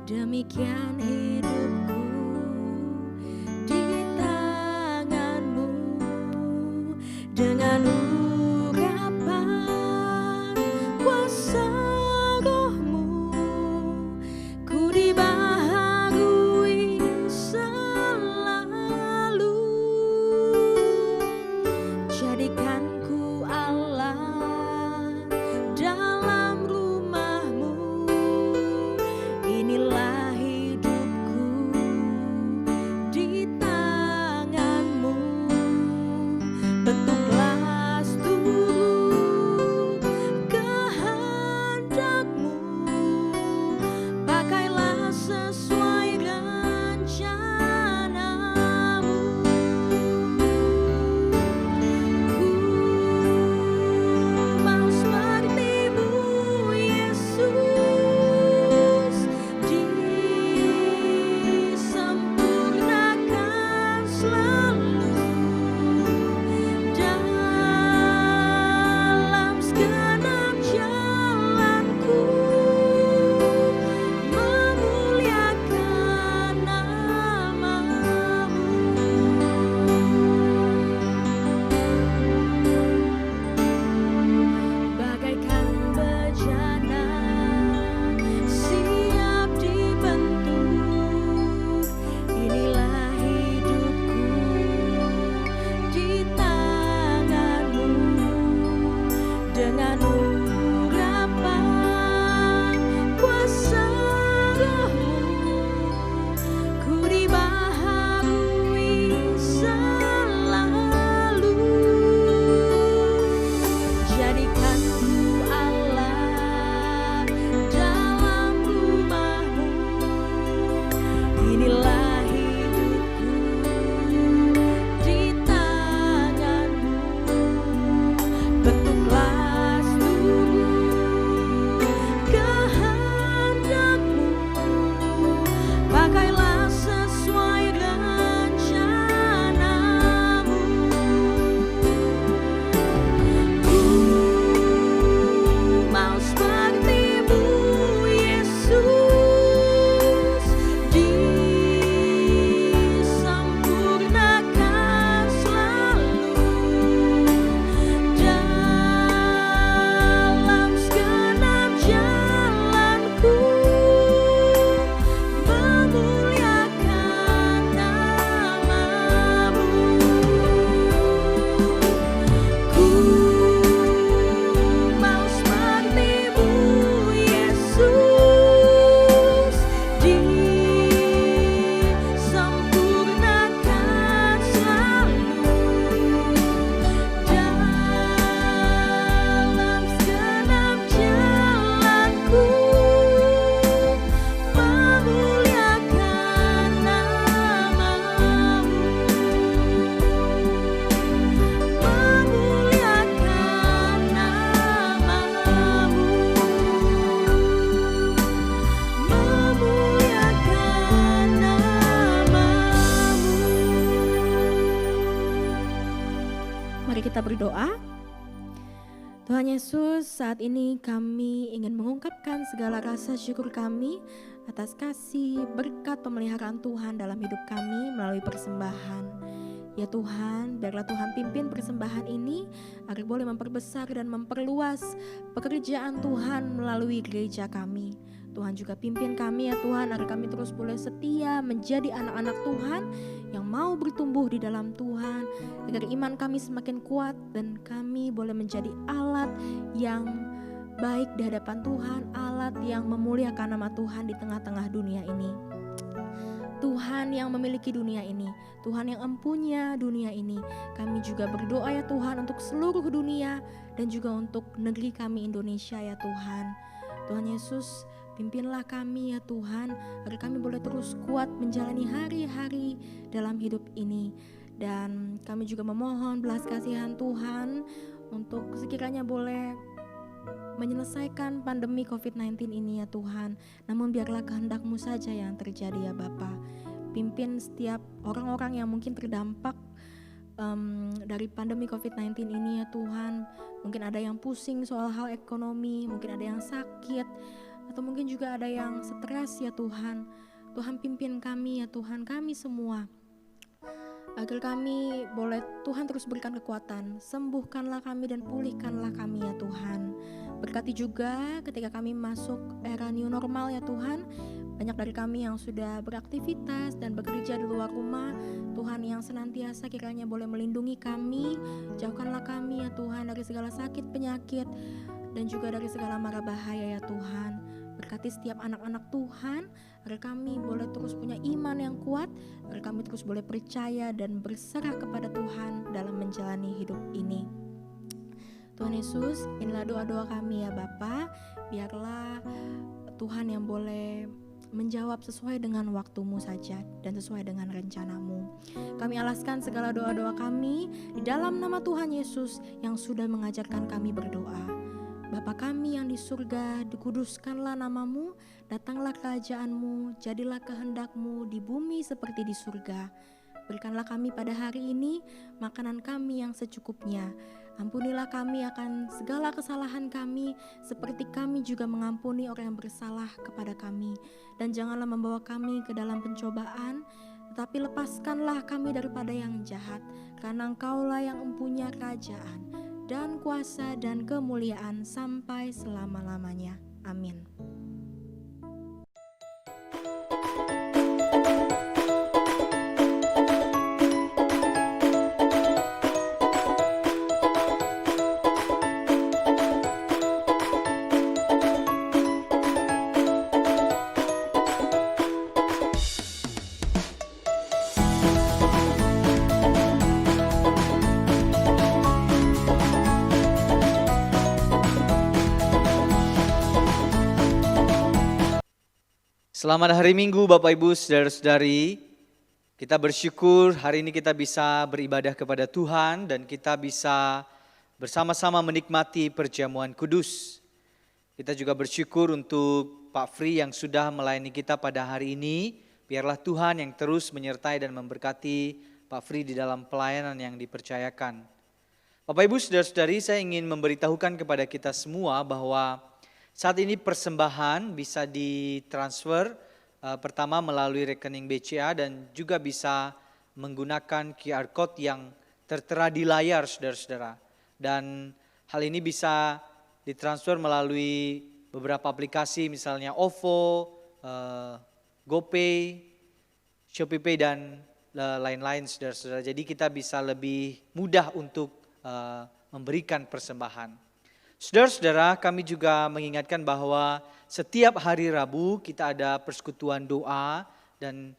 demikian hidupku di tangan-Mu. Dengan urapan kuasa Roh-Mu, ku dibaharui selalu. Jadikanku Allah dalam rumah-Mu, inilah hidupku kita berdoa. Tuhan Yesus, saat ini kami ingin mengungkapkan segala rasa syukur kami atas kasih berkat pemeliharaan Tuhan dalam hidup kami melalui persembahan. Ya Tuhan, biarlah Tuhan pimpin persembahan ini agar boleh memperbesar dan memperluas pekerjaan Tuhan melalui gereja kami. Tuhan juga pimpin kami ya Tuhan, agar kami terus boleh setia menjadi anak-anak Tuhan yang mau bertumbuh di dalam Tuhan, agar iman kami semakin kuat dan kami boleh menjadi alat yang baik di hadapan Tuhan, alat yang memuliakan nama Tuhan di tengah-tengah dunia ini. Tuhan yang memiliki dunia ini, Tuhan yang empunya dunia ini. Kami juga berdoa ya Tuhan untuk seluruh dunia dan juga untuk negeri kami Indonesia ya Tuhan. Tuhan Yesus, pimpinlah kami ya Tuhan, agar kami boleh terus kuat menjalani hari-hari dalam hidup ini. Dan kami juga memohon belas kasihan Tuhan untuk sekiranya boleh menyelesaikan pandemi COVID-19 ini ya Tuhan. Namun biarlah kehendak-Mu saja yang terjadi ya Bapa. Pimpin setiap orang-orang yang mungkin terdampak dari pandemi COVID-19 ini ya Tuhan. Mungkin ada yang pusing soal hal ekonomi, mungkin ada yang sakit, atau mungkin juga ada yang stres ya Tuhan. Tuhan pimpin kami ya Tuhan, kami semua, agar kami boleh Tuhan terus berikan kekuatan. Sembuhkanlah kami dan pulihkanlah kami ya Tuhan. Berkati juga ketika kami masuk era new normal ya Tuhan. Banyak dari kami yang sudah beraktivitas dan bekerja di luar rumah. Tuhan yang senantiasa kiranya boleh melindungi kami. Jauhkanlah kami ya Tuhan dari segala sakit penyakit dan juga dari segala mara bahaya ya Tuhan. Berkati setiap anak-anak Tuhan, agar kami boleh terus punya iman yang kuat, agar kami terus boleh percaya dan berserah kepada Tuhan dalam menjalani hidup ini. Tuhan Yesus, inilah doa-doa kami ya Bapa. Biarlah Tuhan yang boleh menjawab sesuai dengan waktu-Mu saja dan sesuai dengan rencana-Mu. Kami alaskan segala doa-doa kami di dalam nama Tuhan Yesus yang sudah mengajarkan kami berdoa. Bapa kami yang di surga, dikuduskanlah nama-Mu, datanglah kerajaan-Mu, jadilah kehendak-Mu di bumi seperti di surga. Berikanlah kami pada hari ini makanan kami yang secukupnya. Ampunilah kami akan segala kesalahan kami, seperti kami juga mengampuni orang yang bersalah kepada kami. Dan janganlah membawa kami ke dalam pencobaan, tetapi lepaskanlah kami daripada yang jahat, karena Engkaulah yang mempunyai kerajaan dan kuasa dan kemuliaan sampai selama-lamanya. Amin. Selamat hari Minggu Bapak Ibu Saudara-saudari. Kita bersyukur hari ini kita bisa beribadah kepada Tuhan dan kita bisa bersama-sama menikmati perjamuan kudus. Kita juga bersyukur untuk Pak Fri yang sudah melayani kita pada hari ini. Biarlah Tuhan yang terus menyertai dan memberkati Pak Fri di dalam pelayanan yang dipercayakan. Bapak Ibu Saudara-saudari, saya ingin memberitahukan kepada kita semua bahwa saat ini persembahan bisa ditransfer pertama melalui rekening BCA dan juga bisa menggunakan QR Code yang tertera di layar saudara-saudara. Dan hal ini bisa ditransfer melalui beberapa aplikasi misalnya OVO, GoPay, ShopeePay dan lain-lain saudara-saudara. Jadi kita bisa lebih mudah untuk memberikan persembahan. Saudara-saudara, kami juga mengingatkan bahwa setiap hari Rabu kita ada persekutuan doa dan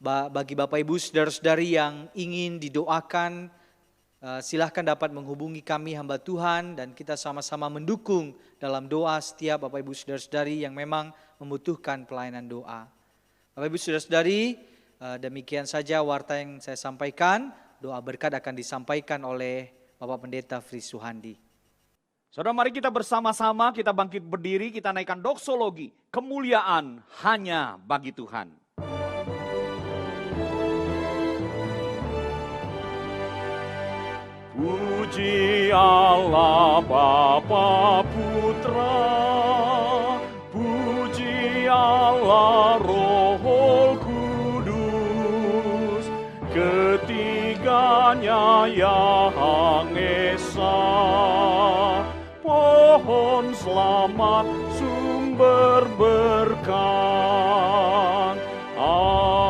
bagi Bapak Ibu saudara-saudari yang ingin didoakan, silahkan dapat menghubungi kami hamba Tuhan dan kita sama-sama mendukung dalam doa setiap Bapak Ibu saudara-saudari yang memang membutuhkan pelayanan doa. Bapak Ibu saudara-saudari, demikian saja warta yang saya sampaikan. Doa berkat akan disampaikan oleh Bapak Pendeta Fri Suhandi. Saudara, mari kita bersama-sama, kita bangkit berdiri, kita naikkan doksologi. Kemuliaan hanya bagi Tuhan. Puji Yang Esa, pohon selamat, sumber berkah. Amin.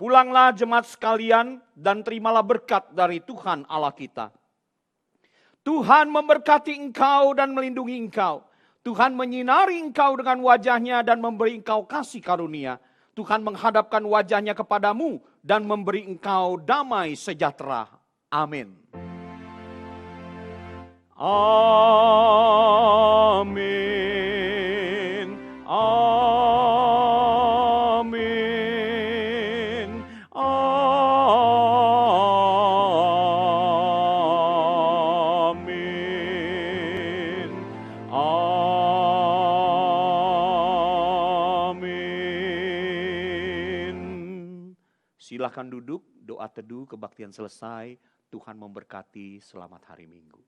Pulanglah jemaat sekalian dan terimalah berkat dari Tuhan Allah kita. Tuhan memberkati engkau dan melindungi engkau. Tuhan menyinari engkau dengan wajahnya dan memberi engkau kasih karunia. Tuhan menghadapkan wajahnya kepadamu dan memberi engkau damai sejahtera. Amin. Amin. Amin. Amin. Amin. Silakan duduk, doa teduh kebaktian selesai. Tuhan memberkati, selamat hari Minggu.